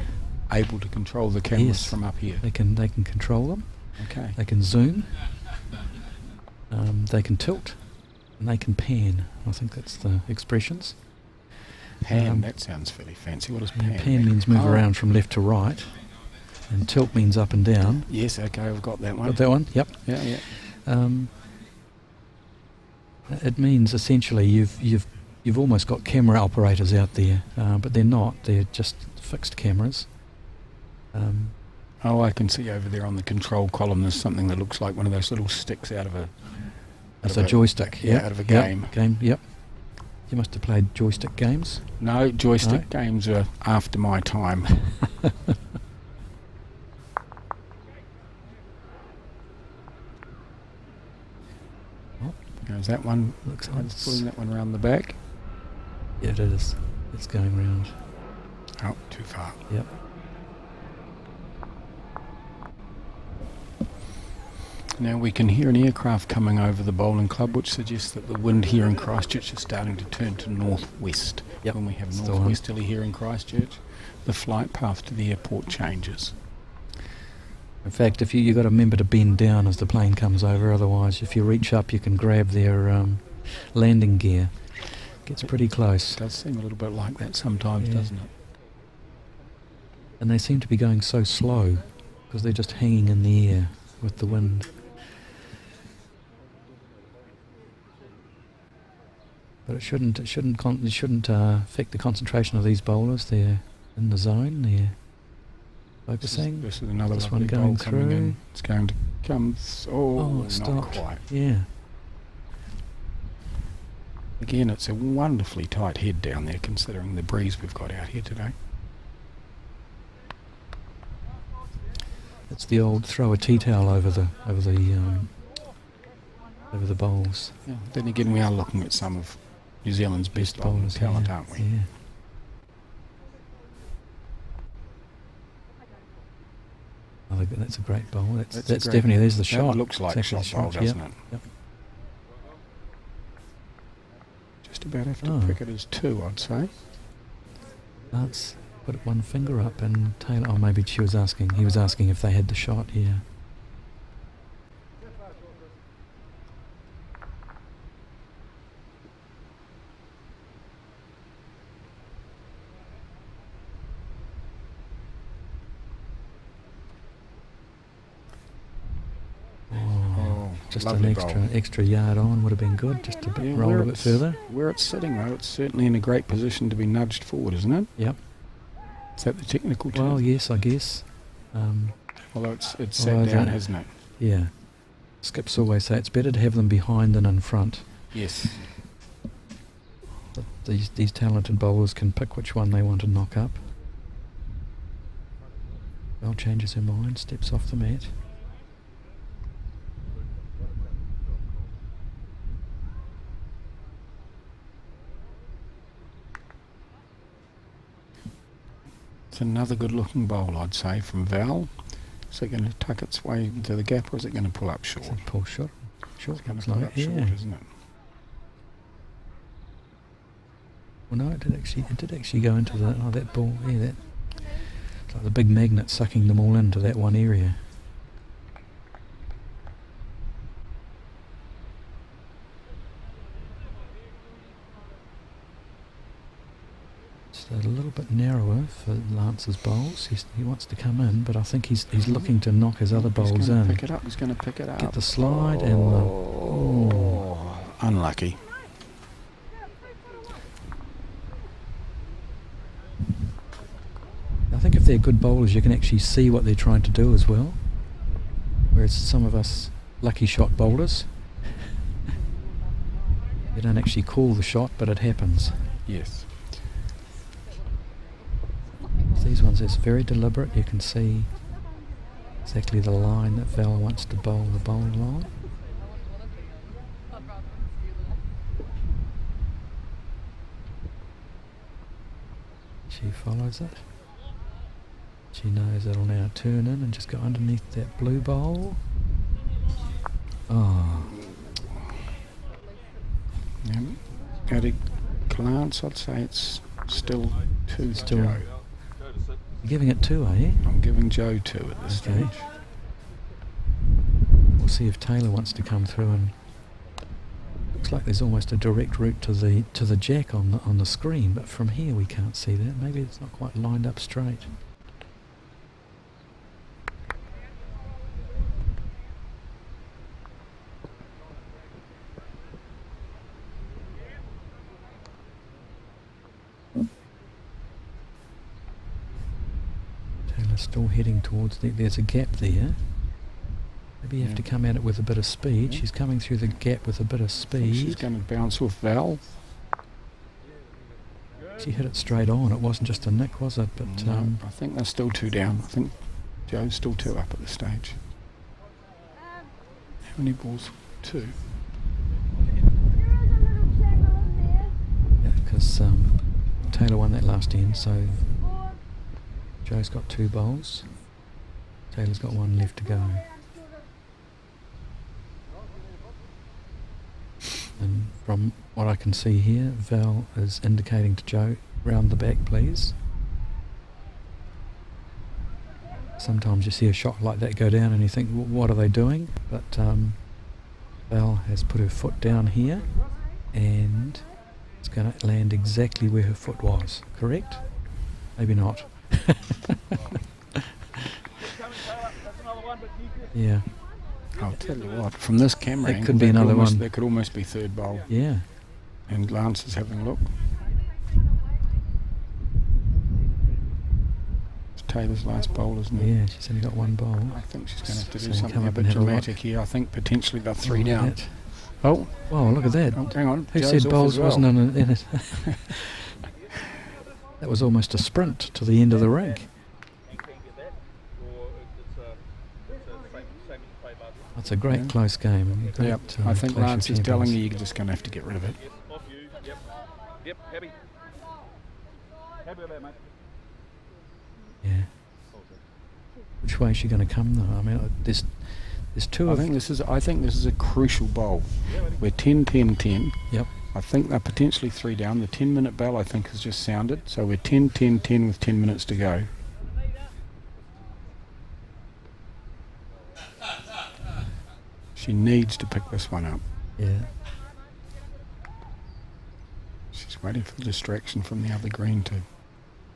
able to control the cameras from up here? They can control them. Okay. They can zoom, they can tilt, and they can pan. I think that's the expressions. Pan, that sounds fairly fancy. What does pan Pan means move around from left to right. And tilt means up and down. Yes, okay, I've got that one. Got that one? Yep. Yeah. It means essentially you've almost got camera operators out there, but they're not. They're just fixed cameras. I can see over there on the control column there's something that looks like one of those little sticks out of a... It's a joystick. Yeah, out of a game. Yep. You must have played joystick games. No, joystick games are after my time. Is that one? Looks like it's pulling that one around the back. Yeah, it is. It's going round. Oh, too far. Yep. Now we can hear an aircraft coming over the bowling club, which suggests that the wind here in Christchurch is starting to turn to northwest. Yep. When we have Still northwesterly here in Christchurch, the flight path to the airport changes. In fact, if you got to remember to bend down as the plane comes over, otherwise if you reach up you can grab their landing gear. Gets pretty close. It does seem a little bit like that sometimes, doesn't it? And they seem to be going so slow because they're just hanging in the air with the wind. But it shouldn't affect the concentration of these bowlers. They're in the zone. They're focusing. This is another this lovely one going bowl coming through. in. It's going to come. Oh, it not stopped. quite. Yeah. Again, it's a wonderfully tight head down there, considering the breeze we've got out here today. It's the old throw a tea towel over the bowls. Yeah. Then again, we are looking at some of New Zealand's best bowling Bowlers, talent, yeah, aren't we? Yeah. Oh, that's a great bowl. That's definitely, there's the shot. That looks like a Exactly shot bowl, the doesn't yep. it? Yep. Just about have to pick it as 2, I'd say. Let's put one finger up and Tayla. Oh, maybe he was asking if they had the shot here. Just an extra yard on would have been good, just a bit roll a bit further. Where it's sitting though, it's certainly in a great position to be nudged forward, isn't it? Yep. Is that the technical term? Well, yes, I guess. Although it's sat down, hasn't it? Yeah. Skips always say it's better to have them behind than in front. Yes. But these talented bowlers can pick which one they want to knock up. Bell changes her mind, steps off the mat. It's another good-looking bowl, I'd say, from Val. Is it going to tuck its way into the gap, or is it going to pull up short? Pull short. Short. It's going to pull up short, isn't it? Well, no, it did actually go into that ball. Yeah, that. It's like the big magnet sucking them all into that one area. A little bit narrower for Lance's bowls. He wants to come in, but I think he's looking to knock his other bowls in. Pick it up. He's going to pick it up. Get the slide and the. Unlucky. I think if they're good bowlers, you can actually see what they're trying to do as well. Whereas some of us lucky shot bowlers, you don't actually call the shot, but it happens. Yes. These ones, it's very deliberate. You can see exactly the line that Val wants to bowl the bowl along. She follows it. She knows it'll now turn in and just go underneath that blue bowl. Oh. At a glance, I'd say it's still 2 to Joe. You're giving it 2, are you? I'm giving Joe 2 at this stage. We'll see if Tayla wants to come through, and looks like there's almost a direct route to the jack on the screen, but from here we can't see that. Maybe it's not quite lined up straight. Still heading towards there's a gap there. Maybe you have to come at it with a bit of speed. She's coming through the gap with a bit of speed. She's going to bounce off Val. She hit it straight on. It wasn't just a nick, was it? But no, I think they're still 2 down. I think Joe's still 2 up at this stage. How many balls? 2. Yeah, because Tayla won that last end, so Joe's got 2 bowls. Taylor's got 1 left to go. From what I can see here, Val is indicating to Joe, round the back please. Sometimes you see a shot like that go down and you think, what are they doing? But Val has put her foot down here and it's going to land exactly where her foot was, correct? Maybe not. Yeah. I'll tell you what, from this camera It angle, could be another one. That could almost be third bowl. Yeah. And Lance is having a look. It's Taylor's last bowl, isn't it? Yeah, she's only got one bowl. I think she's going to have to So do come something up a and bit have a look. dramatic here. I think potentially they're 3 Oh, down. that. Oh, Wow, look at that. oh, hang on. Who Joe's said off bowls as well. wasn't in it? That was almost a sprint to the end of the rink. It's a great Yeah. close game. Great, Yep. I think clash of Lance is telling champions. you you're just going to have to get rid of it. Yep, happy. Happy with that, mate. Yeah. Which way is she going to come though? I mean, there's two I of think this is a crucial bowl. We're 10-10-10. Yep. I think they're potentially 3 down. The 10-minute bell I think has just sounded. So we're 10-10-10 with 10 minutes to go. She needs to pick this one up. Yeah. She's waiting for the distraction from the other green to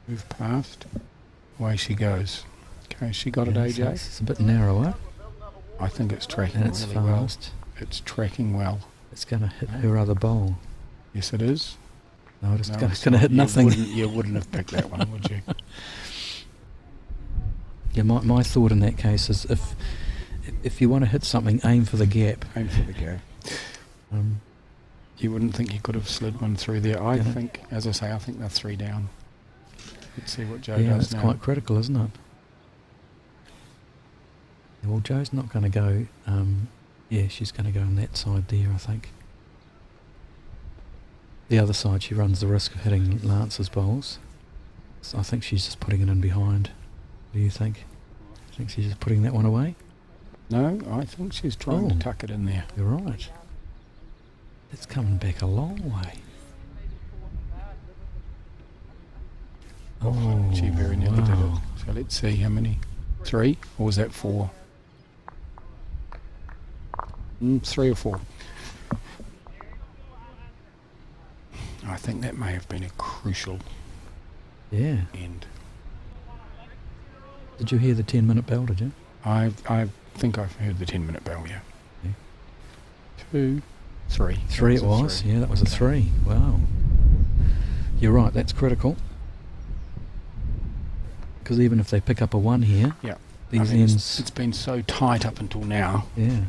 move past. Away she goes. Okay, she got it, Yeah, AJ. so it's a bit narrower I think it's tracking and it's really well. fast. It's tracking well. It's going to hit her other bowl. Yes, it is. No, it's No, going it's to not. hit nothing. You wouldn't have picked that one, would you? Yeah, my thought in that case is if you want to hit something, aim for the gap. Aim for the go. You wouldn't think you could have slid one through there. I Yeah. think, as I say, I think they're 3 down. Let's see what Joe Yeah, does it's now. quite critical, isn't it? Well, Joe's not going to go. Yeah, she's going to go on that side there, I think. The other side, she runs the risk of hitting Lance's bowls. So I think she's just putting it in behind. What do you think? I think she's just putting that one away? No, I think she's trying to Oh. tuck it in there. You're right. It's coming back a long way. Oh, She very nearly did wow. it. So let's see how many. 3? Or was that 4? 3 or 4. I think that may have been a crucial Yeah. end. Did you hear the 10-minute bell, did you? I think I've heard the 10-minute bell, yeah. Yeah. 2, 3. 3 it That was. a 3. Yeah, that was a 3. Wow. You're right, that's critical. Because even if they pick up a 1 here, Yeah. these I mean, ends... it's been so tight up until now. Yeah.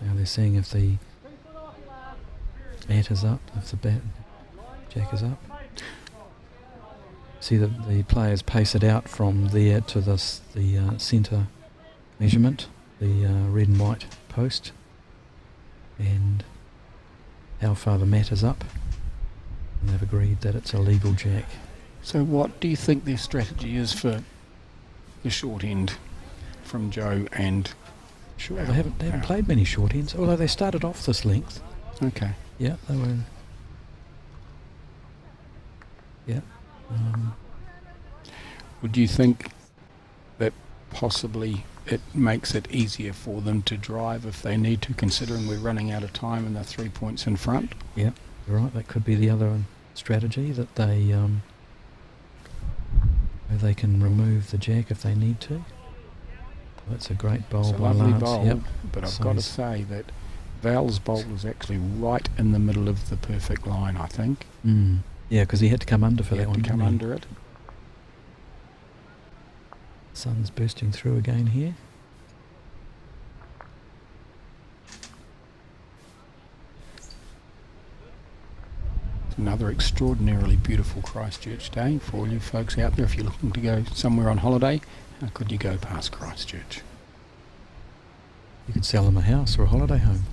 Now they're seeing if the mat is up, if the jack is up. See that the players pace it out from there to the centre measurement, the red and white post, and how far the mat is up. And they've agreed that it's a legal jack. So what do you think their strategy is for the short end from Joe and... Sure, they haven't played many short ends, although they started off this length. Okay. Yeah, they were. Yeah. Would you think that possibly it makes it easier for them to drive if they need to, considering we're running out of time and they're 3 points in front? Yeah, you're right. That could be the other strategy, that they can remove the jack if they need to. That's a great bowl It's a by lovely Lance. bowl, Yep. but I've So got to he's- say that Val's bowl is actually right in the middle of the perfect line, I think. Yeah, because he had to come under for He that had one. to come didn't he? under it. Sun's bursting through again here. It's another extraordinarily beautiful Christchurch day for all you folks out there. If you're looking to go somewhere on holiday, how could you go past Christchurch? You could sell them a house or a holiday home.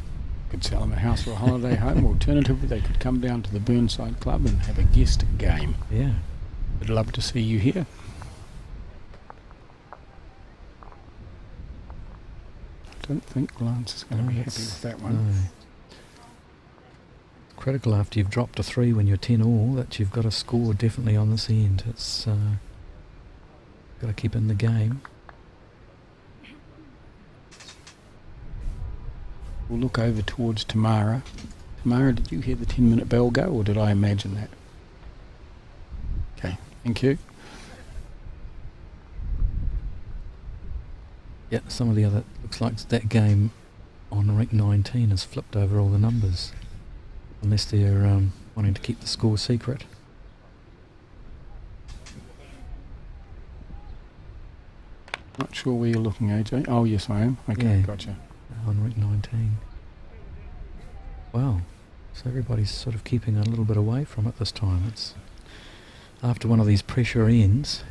Could sell them a house or a holiday home. Alternatively, they could come down to the Burnside Club and have a guest game. Yeah. I'd love to see you here. don't think Lance is going to be happy with that one. No. Critical after you've dropped a 3 when you're 10 all that you've got to score definitely on this end. It's got to keep in the game. We'll look over towards Tamara. Tamara, did you hear the 10-minute bell go, or did I imagine that? Okay, thank you. Yeah, some of the other... Looks like that game on rank 19 has flipped over all the numbers. Unless they're wanting to keep the score secret. Not sure where you're looking, AJ. Oh, yes, I am. Okay, Yeah. gotcha. On rank 19. Wow. So everybody's sort of keeping a little bit away from it this time. It's after one of these pressure ends.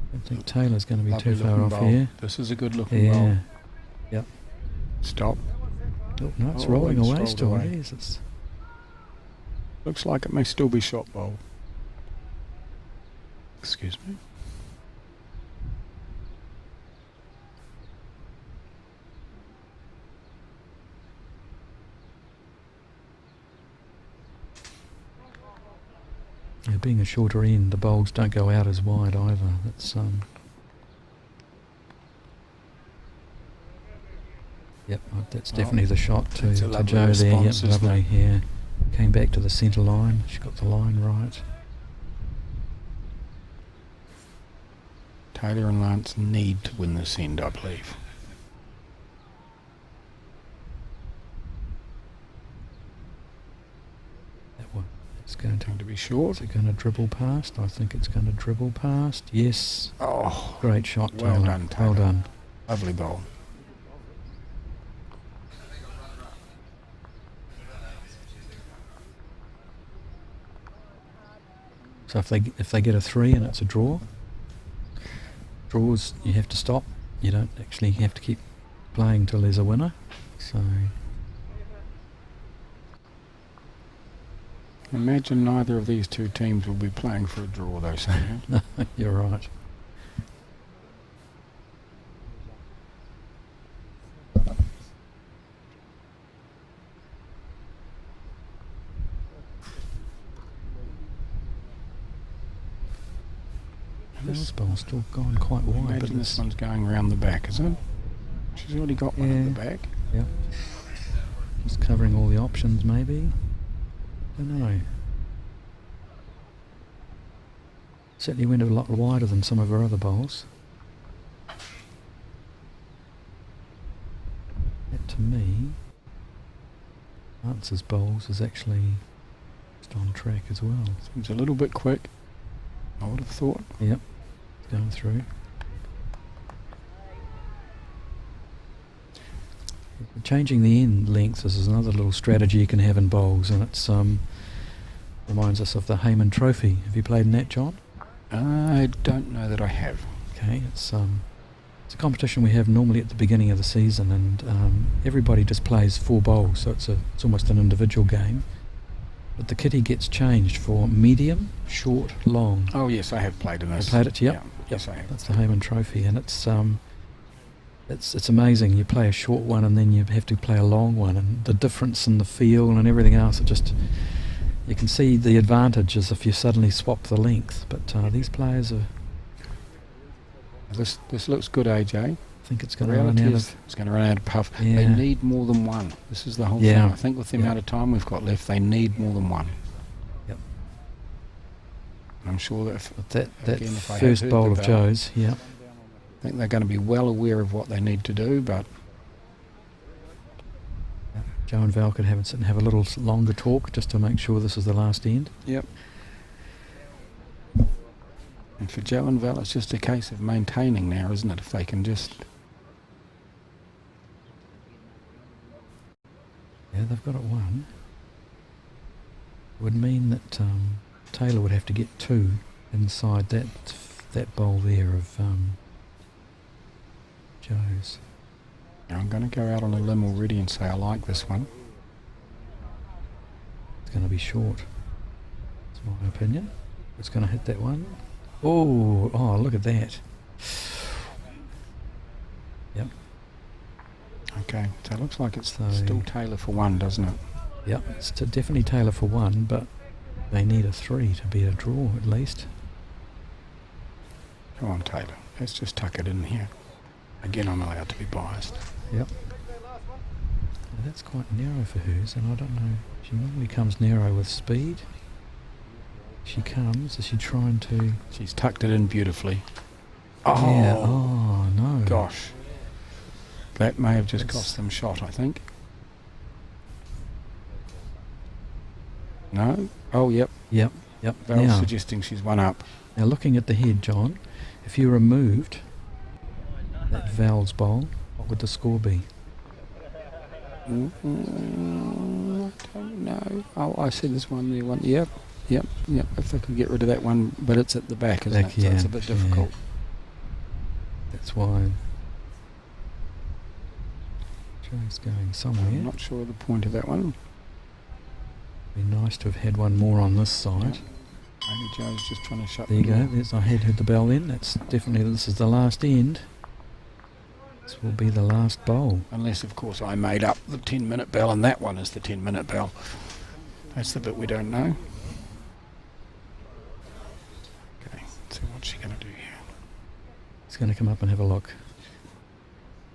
I don't think Taylor's going to be Lovely too far looking off bowl. here. This is a good looking bowl. Yeah. Yep. Stop. Oh, no, it's Oh, rolling it's away rolled still. away. It is. It's Looks like it may still be shot bowl. Excuse me. yeah, being a shorter end, the bowls don't go out as wide either. That's Yep, that's definitely the shot to that's a Joe lovely there. Yep, response, isn't lovely. Yeah, came back to the centre line. She got the line right. Taylor and Lance need to win this end, I believe. That one. It's going to. Going to be short. Is it going to dribble past? I think it's going to dribble past. Yes. Oh, Great shot, well Taylor. done, Well Taylor. done. lovely bowl. So if they get a 3 and it's a draw, draws you have to stop. You don't actually have to keep playing till there's a winner. So Imagine neither of these two teams will be playing for a draw, though, Sam. you're right. This ball's still going quite wide, but Imagine this this one's going around the back, is it? She's already got one at the Yeah. back. Yep. Just covering all the options, maybe. Don't know. Certainly went a lot wider than some of her other bowls. That to me, Lance's bowls is actually just on track as well. Seems a little bit quick, I would have thought. Yep, it's going through. Changing the end length is another little strategy you can have in bowls, and it's reminds us of the Heyman Trophy. Have you played in that, John? I don't know that I have. Okay, it's a competition we have normally at the beginning of the season, and everybody just plays 4 bowls, so it's almost an individual game. But the kitty gets changed for medium, short, long. Oh yes, I have played in this. You played it? Yep. Yeah, yes, I have. That's the Heyman Trophy, and it's amazing. You play a short one, and then you have to play a long one, and the difference in the feel and everything else. You can see the advantages if you suddenly swap the length. But these players are. This looks good, AJ. I think it's The going to run reality out is of. it's going to run out of puff. Yeah. They need more than one. This is the whole Yeah. thing. I think with the Yeah. amount of time we've got left, they need more than one. Yep. And I'm sure that But that again, if I have first heard bowl the of bell, Joe's, yeah. I think they're going to be well aware of what they need to do, but Joe and Val could sit and have a little longer talk just to make sure this is the last end. yep. And for Joe and Val, it's just a case of maintaining now, isn't it? If they can just... Yeah, they've got it 1. It would mean that Tayla would have to get 2 inside that bowl there of Joe's. I'm going to go out on a limb already and say I like this one. It's going to be short. That's my opinion. It's going to hit that one. Oh, look at that. Yep. Okay, so it looks like it's So- still Tayla for 1, doesn't it? Yep, it's definitely Tayla for 1, but they need a 3 to be a draw at least. Come on, Tayla. Let's just tuck it in here. Again, I'm allowed to be biased. Yep. That's quite narrow for hers, and I don't know. She normally comes narrow with speed. She comes. Is she trying to? She's tucked it in beautifully. Yeah. Oh no. Gosh. That may have just That's- cost them shot, I think. No? Oh, yep. Yep. Val's Now, suggesting she's 1 up. looking at the head, John, if you removed that Val's bowl, what would the score be? I don't know. Oh, I see this one there. One. Yep. If they could get rid of that one, but it's at the back, isn't Back, it? So it's yeah, a bit difficult. That's why. Joe's going somewhere. I'm not sure of the point of that one. Be nice to have had one more on this side. Maybe Joe's just trying to shut There you the go. door. There's, I had heard the bell then. That's definitely, this is the last end. This will be the last bowl. Unless, of course, I made up the 10-minute bell and that one is the 10-minute bell. That's the bit we don't know. Okay, so what's she going to do here? He's going to come up and have a look.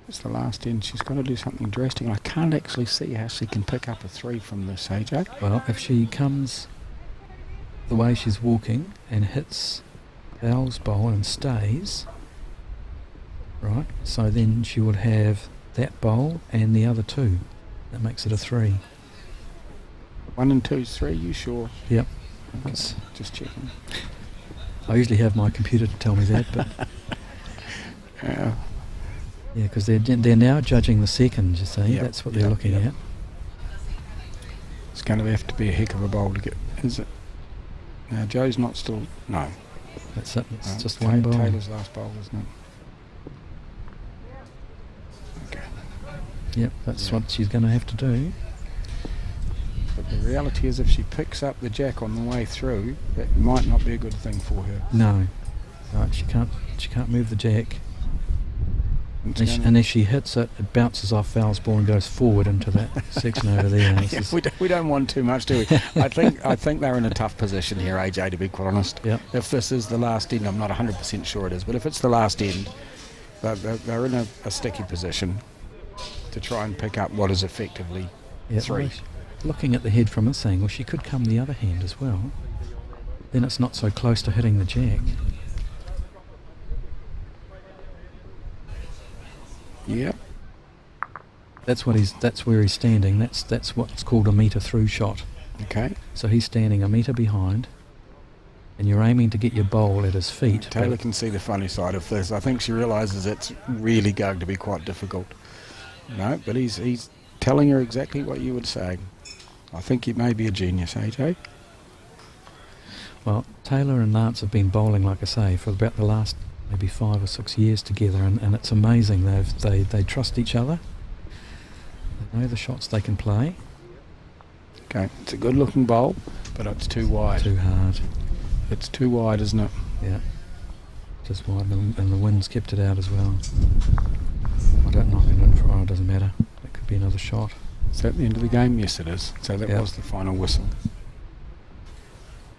It's the last end. She's got to do something drastic. I can't actually see how she can pick up a 3 from this, AJ. Well, if she comes the way she's walking and hits Val's bowl and stays, right, so then she would have that bowl and the other 2. That makes it a 3. 1 and 2's 3, you sure? Yep. Okay, just checking. I usually have my computer to tell me that, but Yeah. yeah, because they're now judging the second, you see. Yep, That's what they're yep, looking yep. at. It's going to have to be a heck of a bowl to get, is it? Now, Joe's not still, no. That's it. It's No, just one bowl. Taylor's last bowl, isn't it? Okay. Yep, that's Yeah. what she's going to have to do. But the reality is if she picks up the jack on the way through, that might not be a good thing for her. No, right, she can't move the jack. It's And, gonna- and as she hits it, it bounces off Val's ball and goes forward into that section over there. It's Yeah, just- we don't want too much, do we? I think they're in a tough position here, AJ, to be quite honest. Yep. If this is the last end, I'm not 100% sure it is, but if it's the last end, they're in a sticky position to try and pick up what is effectively Yep, 3. well, looking at the head from this angle, she could come the other hand as well. Then it's not so close to hitting the jack. Yep. That's where he's standing. That's what's called a metre through shot. Okay. So he's standing a metre behind, and you're aiming to get your bowl at his feet. Taylor but- can see the funny side of this. I think she realises it's really going to be quite difficult. No, but he's telling her exactly what you would say. I think he may be a genius, AJ. Well, Taylor and Lance have been bowling, like I say, for about the last maybe 5 or 6 years together, and it's amazing. They trust each other. They know the shots they can play. Okay, it's a good-looking bowl, but it's too wide. Too hard. It's too wide, isn't it? Yeah. Just wide, and the wind's kept it out as well. I don't knock it in for it doesn't matter. It could be another shot. Is that the end of the game? Yes, it is. So that Yep. was the final whistle.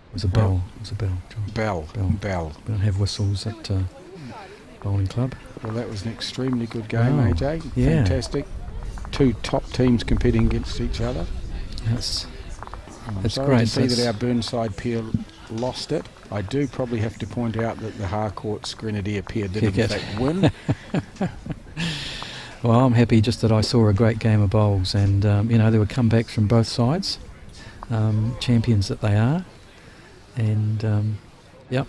It was a bell. It was a bell, John. Bell. We don't have whistles at bowling club. Well, that was an extremely good game, Oh, AJ. yeah. Fantastic. 2 top teams competing against each other. That's I'm That's sorry great. to see that That's- our Burnside pair lost it. I do probably have to point out that the Harcourt's Grenadier pair did in Kick it. fact win. well. I'm happy just that I saw a great game of bowls, and there were comebacks from both sides, champions that they are, and yep,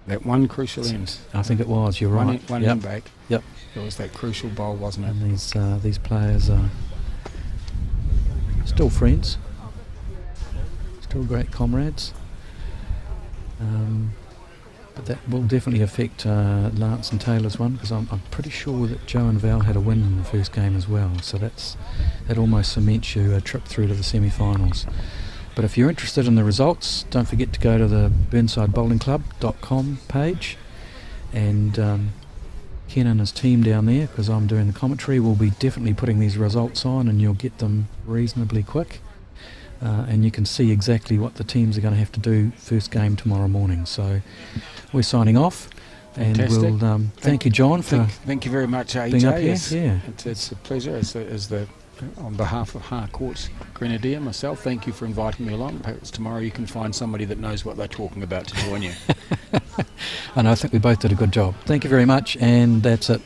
That one crucial end. I think it was. You're One, right. one Yep. end back. Yep. It was that crucial bowl, wasn't it? And these players are still friends, still great comrades. But that will definitely affect Lance and Taylor's one, because I'm pretty sure that Joe and Val had a win in the first game as well. So that almost cements you a trip through to the semi-finals. But if you're interested in the results, don't forget to go to the BurnsideBowlingClub.com page, and Ken and his team down there, because I'm doing the commentary, will be definitely putting these results on, and you'll get them reasonably quick. And you can see exactly what the teams are going to have to do first game tomorrow morning. So we're signing off, and Fantastic. we'll thank you, John, for thank you very much, AJ. being up here. It's a pleasure. On behalf of Harcourt's Grenadier, myself, thank you for inviting me along. Perhaps tomorrow you can find somebody that knows what they're talking about to join you. And I think we both did a good job. Thank you very much, and that's it.